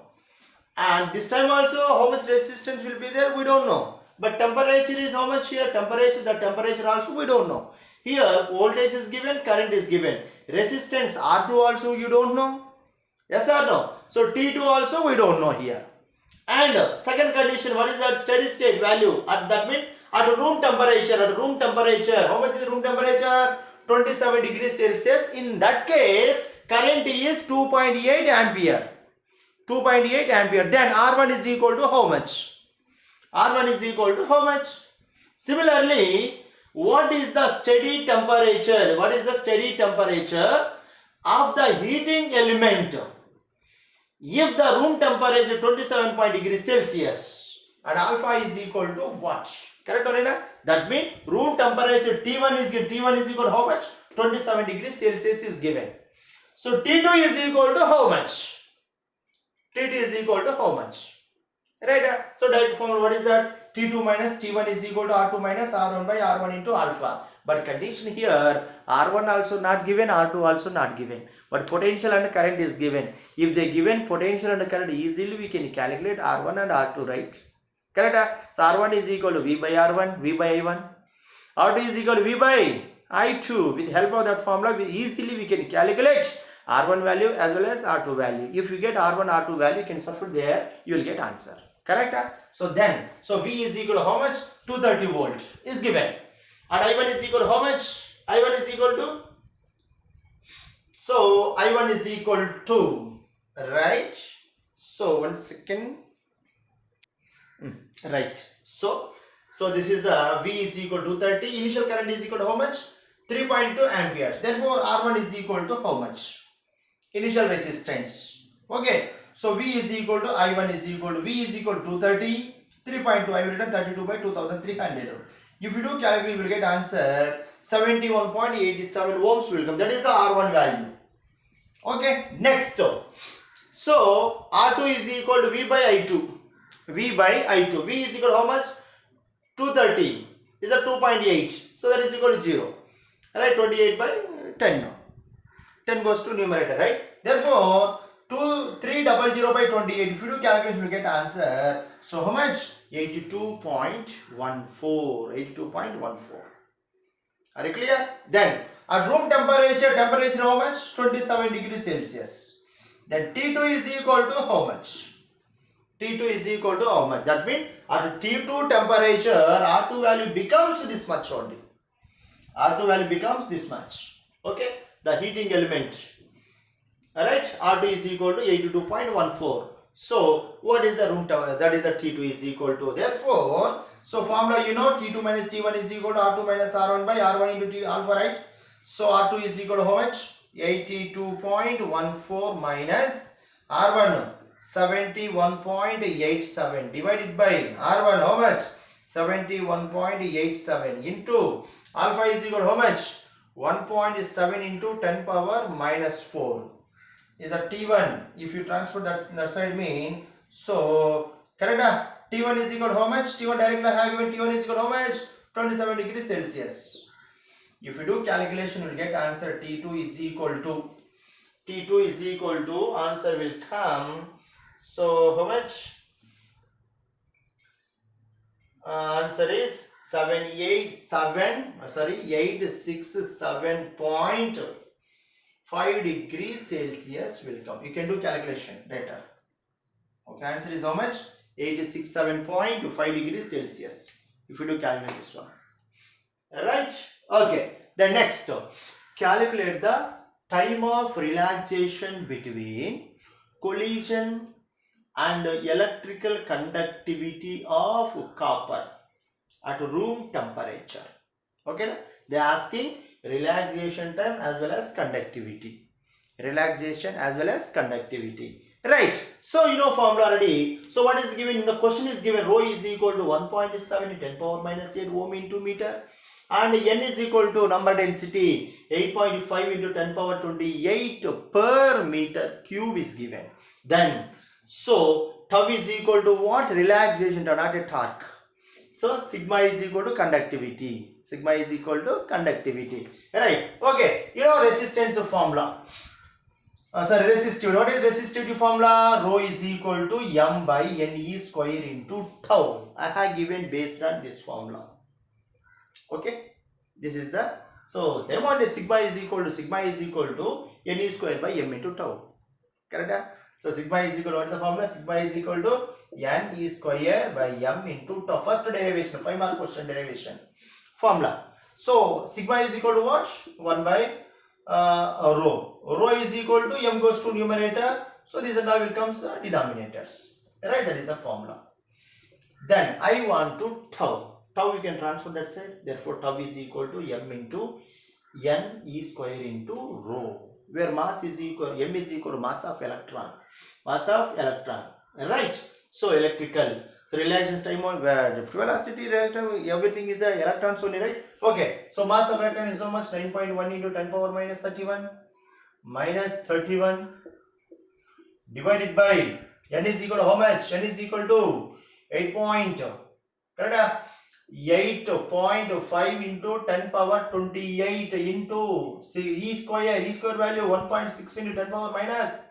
And this time also, how much resistance will be there? We don't know. But temperature is how much here? The temperature also we don't know. Here, voltage is given, current is given. Resistance R2 also you don't know. Yes or no? So T2 also we don't know here. And second condition, what is that? Steady state value. That means at room temperature. How much is room temperature? 27 degrees Celsius. In that case, current is 2.8 ampere. 2.8 ampere. Then R1 is equal to how much? R1 is equal to how much? Similarly, what is the steady temperature? What is the steady temperature of the heating element? If the room temperature 27 degrees Celsius and alpha is equal to what? Correct or not? That means room temperature T1 is equal to how much? 27 degrees Celsius is given. So T2 is equal to how much? T2 is equal to how much? Right? So direct formula, what is that? T2 minus T1 is equal to R2 minus R1 by R1 into alpha. But condition here, R1 also not given, R2 also not given. But potential and current is given. If they given potential and current, easily we can calculate R1 and R2, right? Correct? So R1 is equal to V by R1, V by I1. R2 is equal to V by I2. With the help of that formula, we can calculate R1 value as well as R2 value. If you get R1, R2 value, you can substitute there, you will get answer. Correct? So V is equal to how much? 230 volt is given. And I1 is equal to how much? I1 is equal to? So I1 is equal to, right? So 1 second. Right. So this is the V is equal to 230. Initial current is equal to how much? 3.2 amperes. Therefore, R1 is equal to how much? Initial resistance. Okay. So V is equal to I1 is equal to V is equal to 230. 3.2. I have written 32 by 2300. If you do calculate, you will get answer 71.87 ohms will come. That is the R1 value. Okay. Next. So R2 is equal to V by I2. V by I2. V is equal to how much? 230 is a 2.8. So that is equal to 0. Right? 28 by 10 now. 10 goes to numerator, right? Therefore, 300 by 28. If you do calculation, you will get answer. So how much? 82.14. 82.14. Are you clear? Then at room temperature how much? 27 degrees Celsius. Then T2 is equal to how much? T2 is equal to how much? That means at T2 temperature, R2 value becomes this much only. R2 value becomes this much. Okay? The heating element. Alright? R2 is equal to 82.14. So, what is the room temperature? That is the T2 is equal to. Therefore, so formula you know, T2 minus T1 is equal to R2 minus R1 by R1 into T alpha, right? So, R2 is equal to how much? 82.14 minus R1. 71.87 divided by R1 how much? 71.87 into alpha is equal to how much? 1.7 into 10 power minus 4 is a T1. If you transfer that side mean, so correct? T1 is equal to how much? T1 directly I have given T1 is equal to how much? 27 degrees Celsius. If you do calculation, you will get answer T2 is equal to answer will come. So how much? Answer is 867.5 degrees Celsius will come. You can do calculation later. Okay, answer is how much? 867.5 degrees Celsius. If you do calculate this one. Alright? Okay. The next, calculate the time of relaxation between collision and electrical conductivity of copper at room temperature. Okay, they are asking relaxation time as well as conductivity. Relaxation as well as conductivity. Right. So you know formula already. So what is given? The question is given rho is equal to 1.7 into 10 power minus 8 ohm into meter. And n is equal to number density 8.5 into 10 power 28 per meter cube is given. Then, so tau is equal to what? Relaxation time, not a torque. So sigma is equal to conductivity. Sigma is equal to conductivity. Right. Okay. You know resistance formula. Resistivity. What is resistivity formula? Rho is equal to m by ne square into tau. I have given based on this formula. Okay. This is the, so same one is sigma is equal to ne square by m into tau. Correct? So sigma is equal to, what is the formula? Sigma is equal to ne square by m into tau. First derivation, 5 mark question derivation formula. So sigma is equal to what? 1 by rho. Rho is equal to m goes to numerator. So this and all will come denominators. Right? That is the formula. Then I want to tau. Tau you can transfer that side. Therefore tau is equal to m into n e square into rho, where mass is equal, m is equal to mass of electron. Mass of electron. Right? So electrical. So relaxation time on where drift velocity, everything is there, electrons only, right? Okay. So mass of electron is so much 9.1 into 10 power minus 31 divided by n is equal to how much? N is equal to 8.5 into 10 power 28 into e square value 1.6 into 10 power minus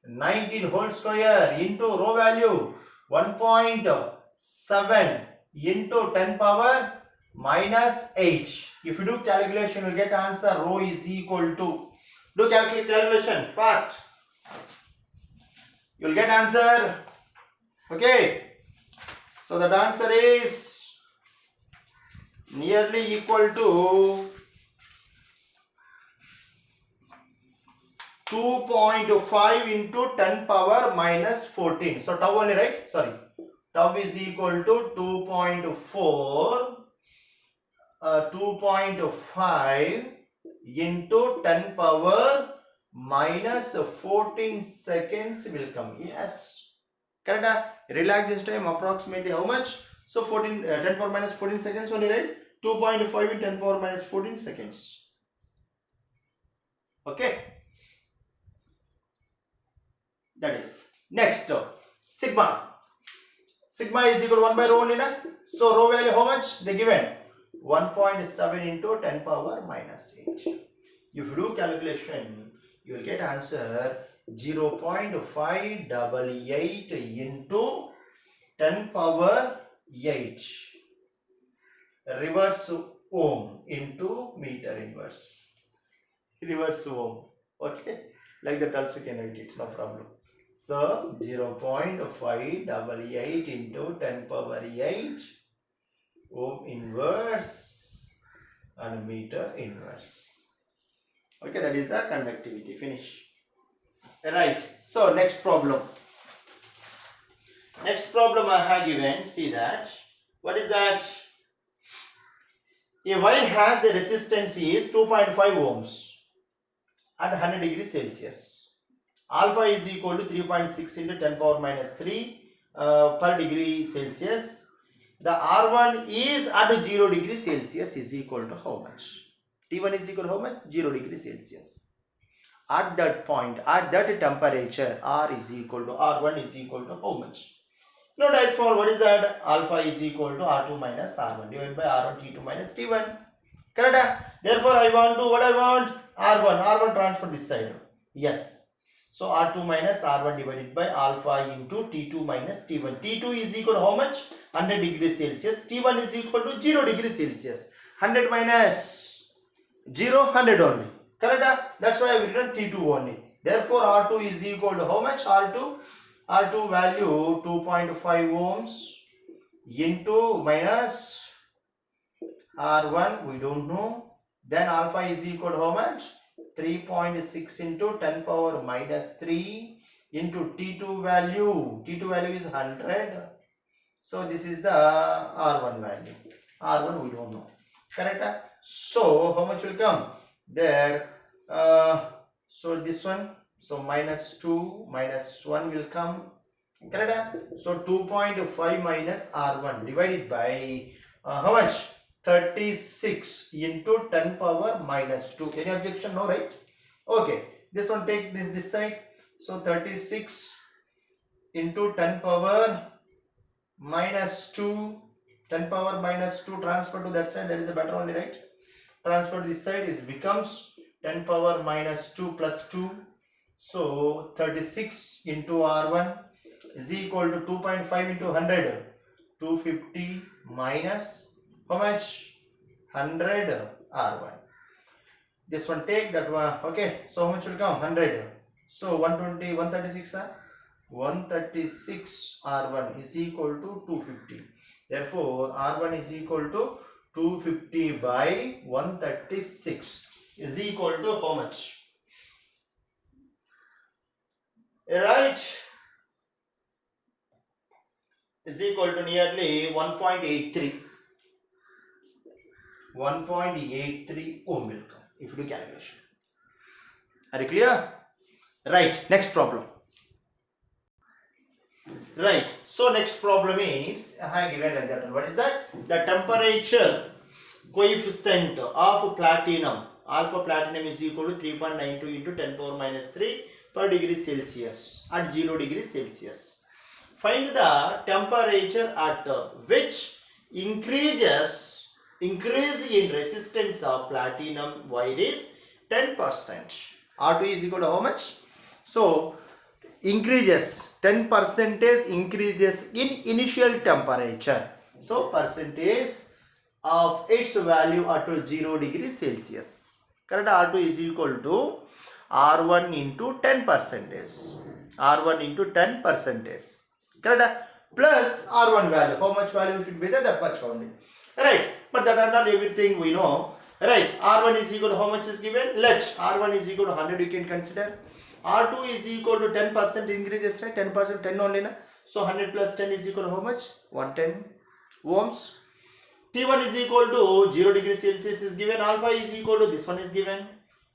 19 whole square into rho value 1.7 into 10 power minus 8. If you do calculation, you will get answer rho is equal to, do calculation fast, you will get answer. Okay, so that answer is nearly equal to 2.5 into 10 power minus 14. So tau only, right? Sorry, tau is equal to 2.5 into 10 power minus 14 seconds will come. Yes, correct. Relaxation time approximately how much? So 10 power minus 14 seconds only, right? 2.5 in 10 power minus 14 seconds. Okay, that is next. Sigma is equal to 1 by rho only, na? So rho value how much they given? 1.7 into 10 power minus 8. If you do calculation, you will get answer 0.588 into 10 power 8 reverse ohm into meter inverse. Reverse ohm. Okay, like that also can write it, no problem. So 0.588 into 10 power 8 ohm inverse and meter inverse. Okay, that is the conductivity. Finish. Right. So next problem. Next problem I have given. See that. What is that? A wire has the resistance is 2.5 ohms at 100 degrees Celsius. Alpha is equal to 3.6 into 10 power minus 3 per degree Celsius. The R1 is at 0 degrees Celsius is equal to how much? T1 is equal to how much? 0 degrees Celsius. At that point, at that temperature, R is equal to R1 is equal to how much? Now direct for what is that? Alpha is equal to R2 minus R1 divided by R1 T2 minus T1. Correct? Therefore, I want to, what I want? R1 transfer this side. Yes. So R2 minus R1 divided by alpha into T2 minus T1. T2 is equal to how much? 100 degrees Celsius. T1 is equal to 0 degrees Celsius. 100 minus 0, 100 only. Correct? That's why I have written T2 only. Therefore, R2 is equal to how much? R2 value 2.5 ohms into minus R1, we don't know. Then alpha is equal to how much? 3.6 into 10 power minus 3 into T2 value. T2 value is 100. So this is the R1 value. R1 we don't know. Correct? So how much will come? There. So this one. So minus 2 minus 1 will come. Correct? So 2.5 minus R1 divided by how much? 36 into 10 power minus 2. Any objection? No, right? Okay. This one take this side. So 36 into 10 power minus 2. 10 power minus 2 transfer to that side. That is the better only, right? Transfer to this side is becomes 10 power minus 2 plus 2. So 36 into R1 is equal to 2.5 into 100. 250 minus how much? 100 R1. This one take that one. Okay. So how much will come? 100. So 120, 136. 136 R1 is equal to 250. Therefore, R1 is equal to 250 by 136 is equal to how much? Right? Is equal to nearly 1.83. 1.83 ohm will come if you do calculation. Are you clear? Right. Next problem. Right. So next problem is I have given like that one. What is that? The temperature coefficient of platinum, alpha platinum is equal to 3.92 into 10 power minus 3 per degree Celsius at 0 degree Celsius. Find the temperature at which increase in resistance of platinum wire is 10%. R2 is equal to how much? So increases 10% increases in initial temperature. So percentage of its value at 0 degree Celsius. Correct? R2 is equal to R1 into 10%. R1 into 10%. Correct? Plus R1 value. How much value should be there? That much only. Right? But that and all everything we know. Right? R1 is equal to how much is given? Let R1 is equal to 100 you can consider. R2 is equal to 10% increases, right? 10%, 10 only, na? So 100 plus 10 is equal to how much? 110 ohms. T1 is equal to 0 degree Celsius is given. Alpha is equal to this one is given.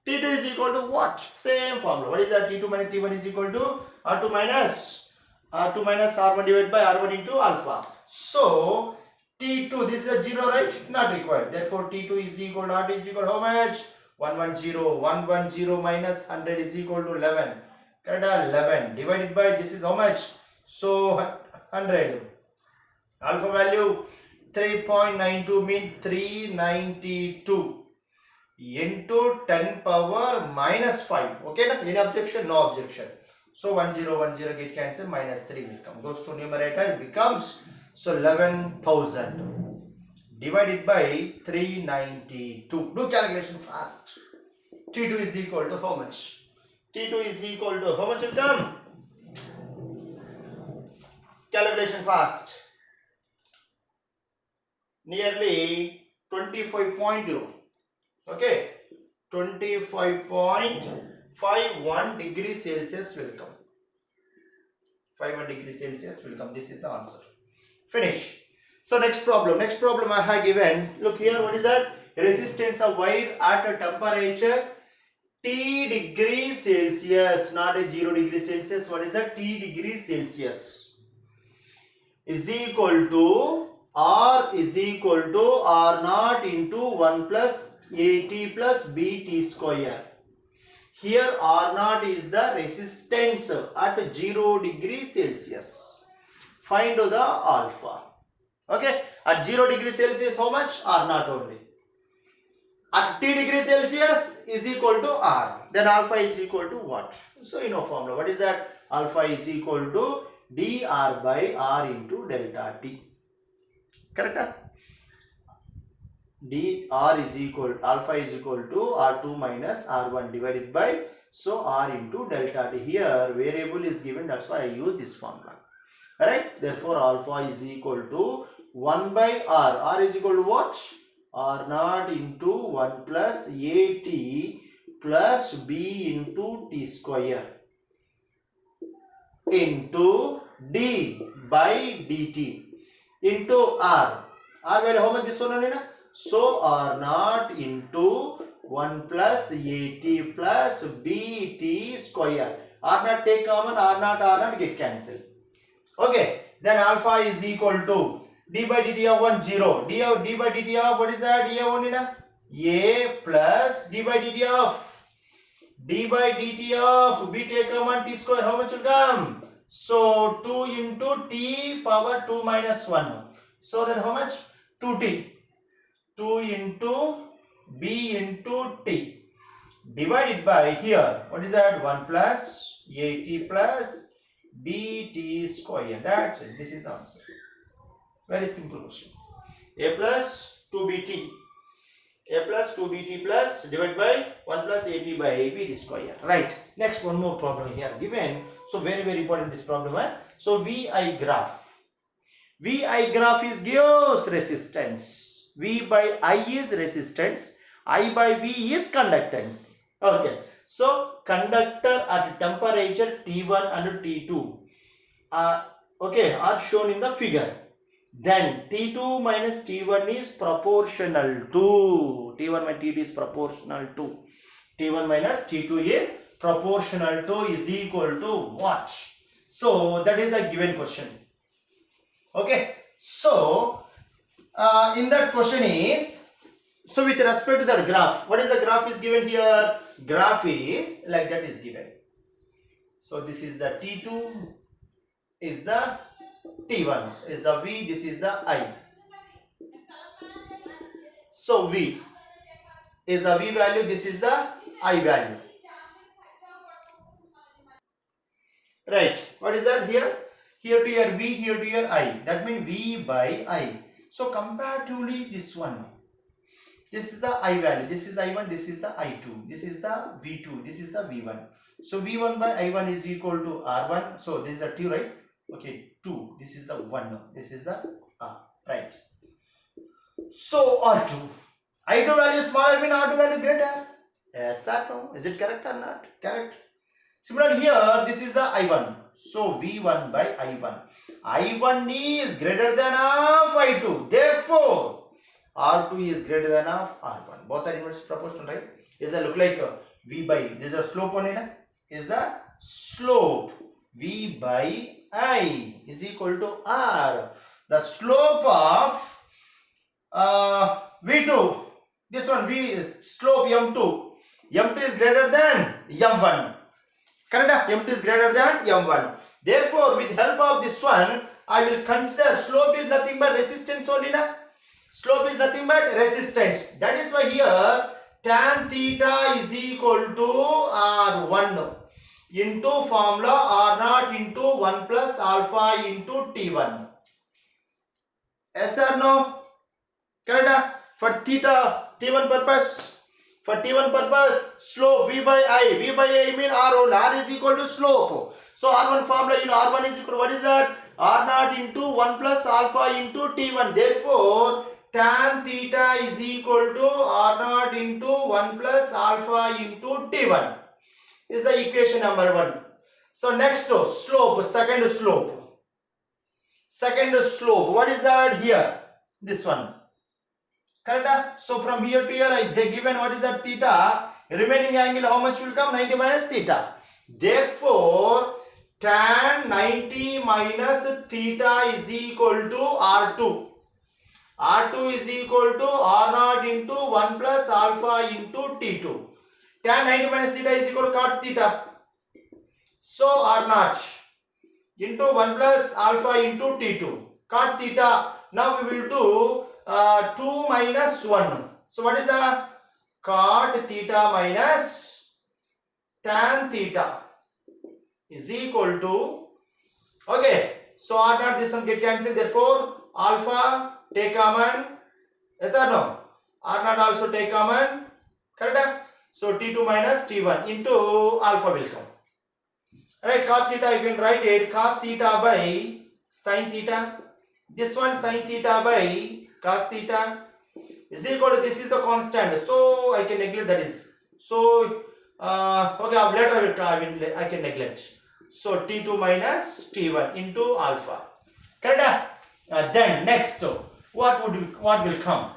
T2 is equal to what? Same formula. What is that? T2 minus T1 is equal to R2 minus R1 divided by R1 into alpha. So T2, this is a 0, right? Not required. Therefore T2 is equal to R2 is equal to how much? 110 minus 100 is equal to 11. Correct? 11 divided by this is how much? So 100. Alpha value 3.92 means 392 into 10 power minus 5. Okay, na? Any objection? No objection. So 1010 get cancelled, minus 3 will come. Goes to numerator, it becomes so 11,000 divided by 392. Do calculation fast. T2 is equal to how much? T2 is equal to how much will come? Calculation fast. Nearly 25.2. Okay. 25.51 degrees Celsius will come. 51 degrees Celsius will come. This is the answer. Finish. So next problem I have given. Look here, what is that? Resistance of wire at a temperature T degrees Celsius, not a 0 degree Celsius. What is that? T degrees Celsius is equal to R is equal to R naught into 1 plus AT plus BT square. Here R naught is the resistance at 0 degree Celsius. Find the alpha. Okay, at 0 degree Celsius how much? R naught only. At T degree Celsius is equal to R. Then alpha is equal to what? So you know formula. What is that? Alpha is equal to dr by R into delta T. Correct? dr is equal, alpha is equal to R2 minus R1 divided by, so R into delta T. Here variable is given, that's why I use this formula. Alright, therefore alpha is equal to 1 by R. R is equal to what? R naught into 1 plus AT plus b into t square into d by dt into r. R value how much this one only na? So r naught into 1 plus at plus bt square. R naught take common, r naught get cancelled. Okay, then alpha is equal to d by dt of 1 0. D by dt of what is that? A only na? A plus d by dt of b take common t square. How much will come? So 2 into t power 2 minus 1. So then how much? 2t. 2 into b into t divided by here. What is that? 1 plus at plus bt square. That's it. This is the answer. Very simple question. A plus 2bt. A plus 2bt plus divided by 1 plus at by bt square. Right. Next one more problem here given. So very important this problem. So VI graph. VI graph is gives resistance. V by I is resistance. I by V is conductance. Okay. So conductor at temperature T1 and T2 are shown in the figure. Then T2 minus T1 is proportional to T1 minus T2 is proportional to T1 minus T2 is proportional to is equal to what? So that is a given question. Okay. So in that question is, so with respect to that graph, what is the graph is given here? Graph is like that is given. So this is the T2 is the T1 is the V, this is the I. So V is the V value, this is the I value. Right. What is that here? Here to your V, here to your I. That means V by I. So comparatively this one. This is the I value. This is I1, this is the I2. This is the V2, this is the V1. So V1 by I1 is equal to R1. So this is a 2, right? Okay, 2. This is the 1. This is the R. Right. So R2. I2 value smaller means R2 value greater. Yes or no? Is it correct or not? Correct. Similarly here, this is the I1. So V1 by I1. I1 is greater than of I2. Therefore, R2 is greater than of R1. Both are inversely proportional, right? Is that look like V by, this is a slope only, na? Is the slope V by I is equal to R. The slope of V2, this one V slope M2. M2 is greater than M1. Correct? M2 is greater than M1. Therefore, with help of this one, I will consider slope is nothing but resistance only, na? Slope is nothing but resistance. That is why here tan theta is equal to R1 into formula R0 into 1 plus alpha into T1. Yes or no? Correct? For theta, T1 purpose. For T1 purpose, slope V by I. V by I mean R1. R is equal to slope. So R1 formula, R1 is equal to what is that? R0 into 1 plus alpha into T1. Therefore, tan theta is equal to R0 into 1 plus alpha into T1. This is the equation number 1. So next slope, second slope. Second slope, what is that here? This one. Correct? So from here to here, they given what is that theta. Remaining angle, how much will come? 90 minus theta. Therefore, tan 90 minus theta is equal to R2. R2 is equal to R0 into 1 plus alpha into T2. Tan 90 minus theta is equal to cot theta. So R0 into 1 plus alpha into T2. Cot theta. Now we will do 2 minus 1. So what is the cot theta minus tan theta is equal to, okay, so R0 this one get cancelled, therefore alpha take common, yes or no? R0 also take common, correct? So T2 minus T1 into alpha will come. Alright, cos theta you can write it cos theta by sin theta. This one sin theta by cos theta is equal to, this is the constant, so I can neglect that is. So Okay, later I can neglect. So T2 minus T1 into alpha. Correct? Then next, what will come?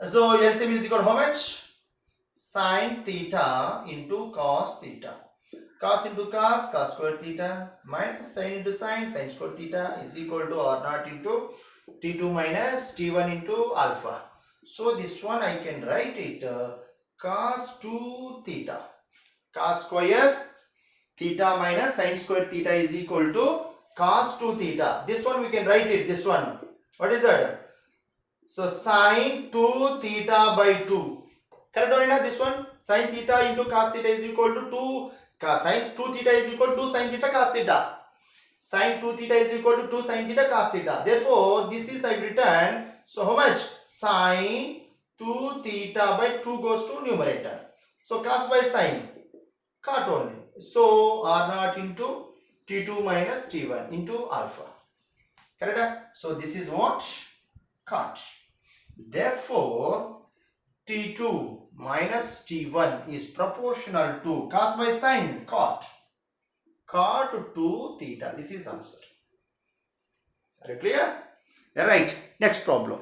So LCM is equal to how much? Sin theta into cos theta. Cos into cos, cos squared theta, minus sin into sin squared theta is equal to R naught into T2 minus T1 into alpha. So this one I can write it cos 2 theta. Cos square theta minus sin squared theta is equal to cos 2 theta. This one we can write it, this one. What is that? So sin 2 theta by 2. Correct or not? This one? Sin theta into cos theta is equal to 2. Sin 2 theta is equal to sin theta cos theta. Sin 2 theta is equal to 2 sin theta cos theta. Therefore, this is I written. So how much? Sin 2 theta by 2 goes to numerator. So cos by sin. Cot only. So R naught into T2 minus T1 into alpha. Correct? So this is what? Cot. Therefore, T2 minus T1 is proportional to cos by sin, cot. Cot 2 theta. This is answer. Are you clear? Right. Next problem.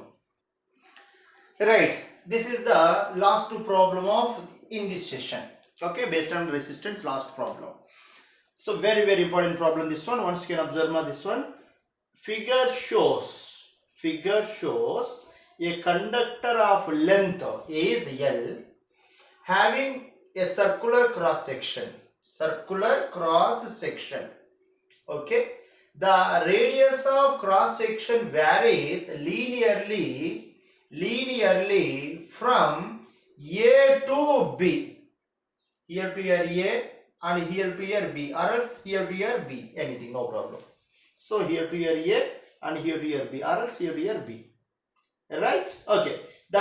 Right. This is the last two problem of in this session. Okay, based on resistance, last problem. So very important problem. This one. Once you can observe this one. Figure shows a conductor of length is L having a circular cross section. Okay. The radius of cross section varies linearly from A to B. Here to here A and here to here B, or else here to here B. Anything, no problem. So here to here A and here to here B, or else here to here B. Right? Okay. The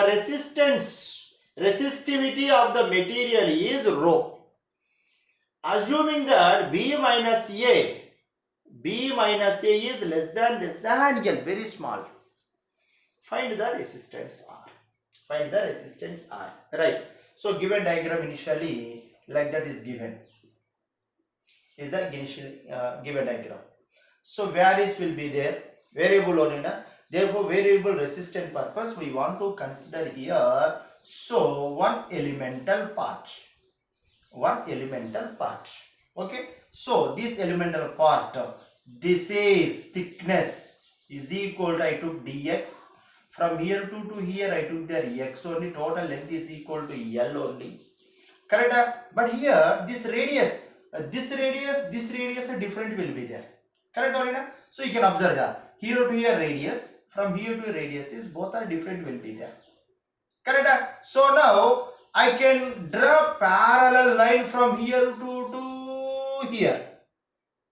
resistivity of the material is rho. Assuming that B minus A is less than L, very small. Find the resistance R. Right. So given diagram initially like that is given. Is the initial given diagram. So varies will be there. Variable only. Therefore, variable resistance purpose we want to consider here. So one elemental part. Okay. So this elemental part, this is thickness is equal to, I took dx. From here to here I took the x only. Total length is equal to L only. Correct? But here this radius different will be there. Correct or not? So you can observe that here to here radius, from here to radius is both are different will be there. Correct? So now I can draw parallel line from here to here.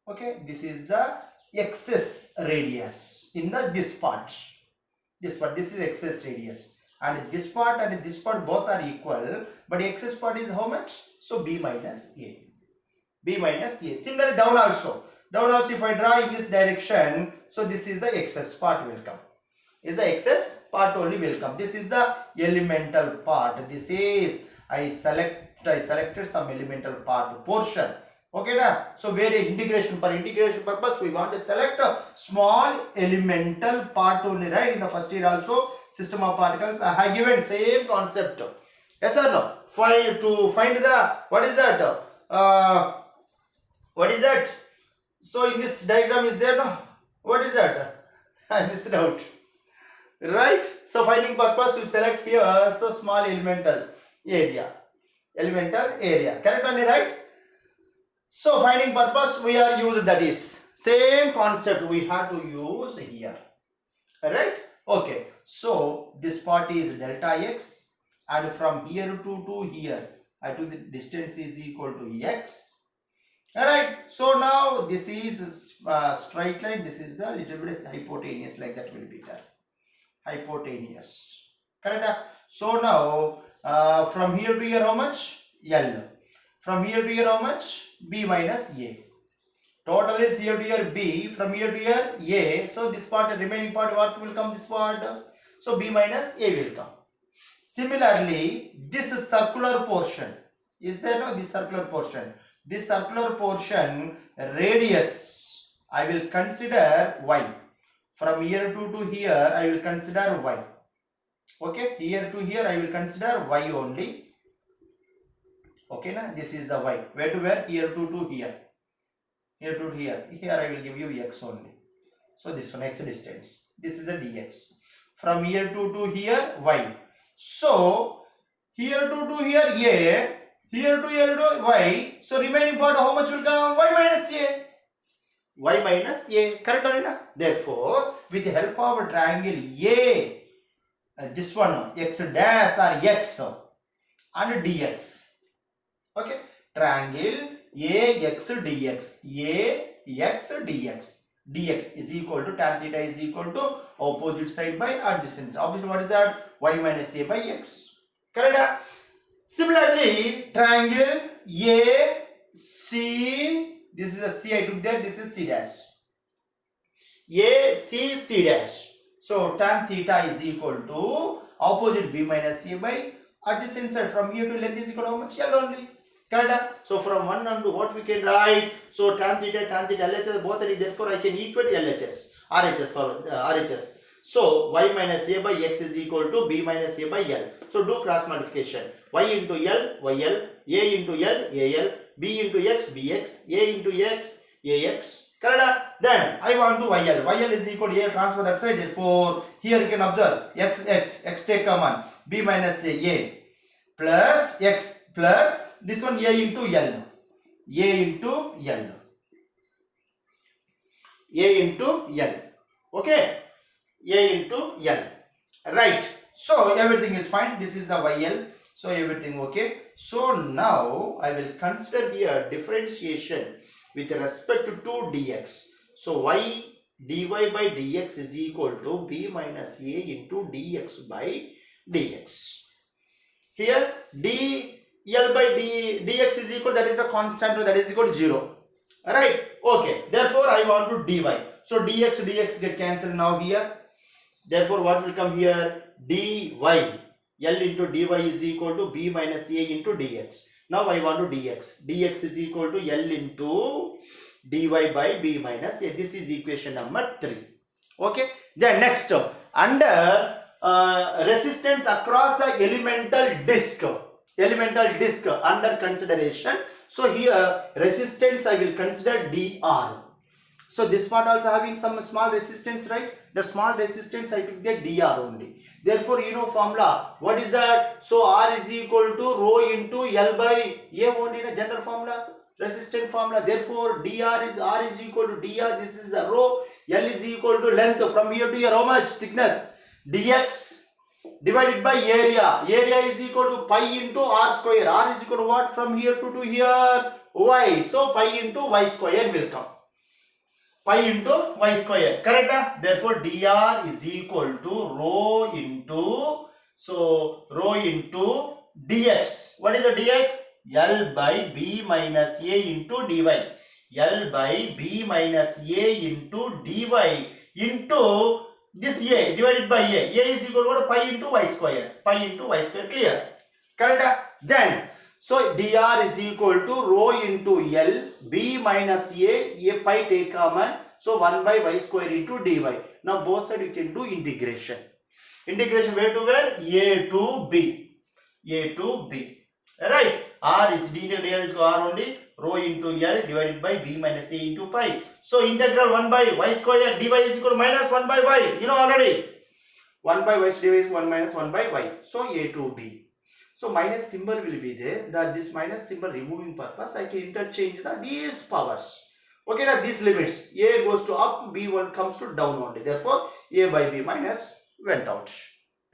Okay, this is the excess radius in this part. This is excess radius, and this part both are equal, but excess part is how much? So B minus A. Similarly down also if I draw in this direction, so this is the excess part will come. Is the excess part only will come. This is the elemental part. This is I selected some elemental part portion. Okay, so very integration purpose we want to select a small elemental part only, right? In the first year also system of particles I have given same concept. Yes or no? Find the what is that? So in this diagram is there, no? What is that? I missed out. Right? So finding purpose we select here so small elemental area. Correct only, right? So finding purpose we are used, that is same concept we have to use here. Alright? Okay. So this part is delta x, and from here to here I took the distance is equal to x. Alright. So now this is straight line. This is the little bit hypotenuse, like that will be there. Hypotenuse. Correct? So now from here to here how much? L. From here to here how much? B minus A. Total is here to here B. From here to here A. So this part, remaining part, what will come? This part. So B minus A will come. Similarly, this circular portion Is there no this circular portion? This circular portion radius I will consider y. From here to here I will consider y. Okay, here to here I will consider y only. Okay, now this is the y. Where to where? Here to here. Here to here. Here I will give you x only. So this one x distance. This is the dx. From here to here y. So here to here a. Here to here to y. So remaining part how much will come? Y minus a. Y minus a. Correct or not? Therefore, with the help of a triangle a, this one x dash or x and dx. Okay, triangle ax dx, ax dx. Dx is equal to tan theta is equal to opposite side by adjacent. Obviously, what is that? Y minus a by x. Correct? Similarly, triangle AC, this is a C I took there, this is C dash. AC dash. So tan theta is equal to opposite B minus A by adjacent side. From here to length is equal to how much? L only. Correct? So from 1 and 2, what we can write? So tan theta, LHS, both are, therefore I can equate LHS, RHS. So y minus a by x is equal to b minus a by l. So do cross multiplication. Y into L, YL, a into L, AL, b into x, bx, a into x, ax. Correct? Then I want to YL. YL is equal to a, transfer that side. Therefore, here you can observe x take common, b minus a plus x plus this one a into L. A into L. A into L. Okay? A into L. Right. So everything is fine. This is the YL. So everything okay. So now I will consider here differentiation with respect to dx. So y dy by dx is equal to b minus a into dx by dx. Here dl by dx is equal, that is a constant, that is equal to 0. Right? Okay. Therefore I want to dy. So dx get cancelled now here. Therefore what will come here? dy. L into dy is equal to b minus a into dx. Now I want to dx. dx is equal to L into dy by b minus a. This is equation number 3. Okay. Then next, under resistance across the elemental disc under consideration. So here resistance I will consider dr. So this part also having some small resistance, right? The small resistance I took the dr only. Therefore, you know formula. What is that? So R is equal to rho into L by A only in a general formula, resistance formula. Therefore, R is equal to dr. This is the rho. L is equal to length from here to here. How much? Thickness. Dx divided by area. Area is equal to pi into r square. R is equal to what? From here to here? Y. So pi into y square will come. Pi into y square. Correct? Therefore, dr is equal to rho into, so rho into dx. What is the dx? L by b minus a into dy. L by b minus a into dy into this a divided by a. A is equal to what? Pi into y square. Pi into y square. Clear? Correct? Then, so dr is equal to rho into L, b minus a pi take common. So 1 by y square into dy. Now both sides you can do integration. Integration where to where? A to b. A to b. Right? R is dr is r only. Rho into L divided by b minus a into pi. So integral 1 by y square dy is equal to minus 1 by y. You know already. 1 by y square is 1 minus 1 by y. So a to b. So minus symbol will be there. This minus symbol removing purpose, I can interchange these powers. Okay, now these limits. A goes to up, B1 comes to down only. Therefore, A by B minus went out.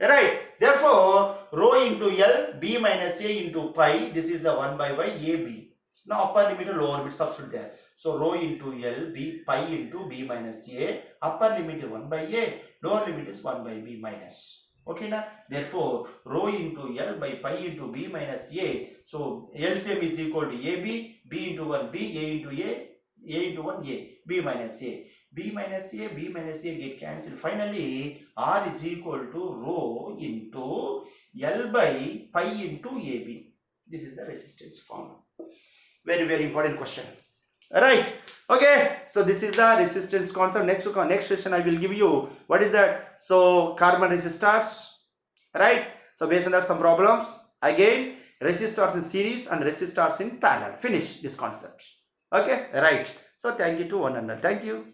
Right? Therefore, rho into L, B minus A into pi. This is the 1 by y, A, B. Now upper limit and lower limit substitute there. So rho into L, B, pi into B minus A. Upper limit is 1 by A. Lower limit is 1 by B minus. Okay, na? Therefore, rho into L by pi into B minus A. So LCM is equal to AB, B into 1 B, A into A into 1 A, B minus A. B minus A get cancelled. Finally, R is equal to rho into L by pi into AB. This is the resistance formula. Very, very important question. Right. Okay. So this is the resistance concept. Next session I will give you what is that. So carbon resistors. Right. So based on that some problems. Again, resistors in series and resistors in parallel. Finish this concept. Okay. Right. So thank you to one and all. Thank you.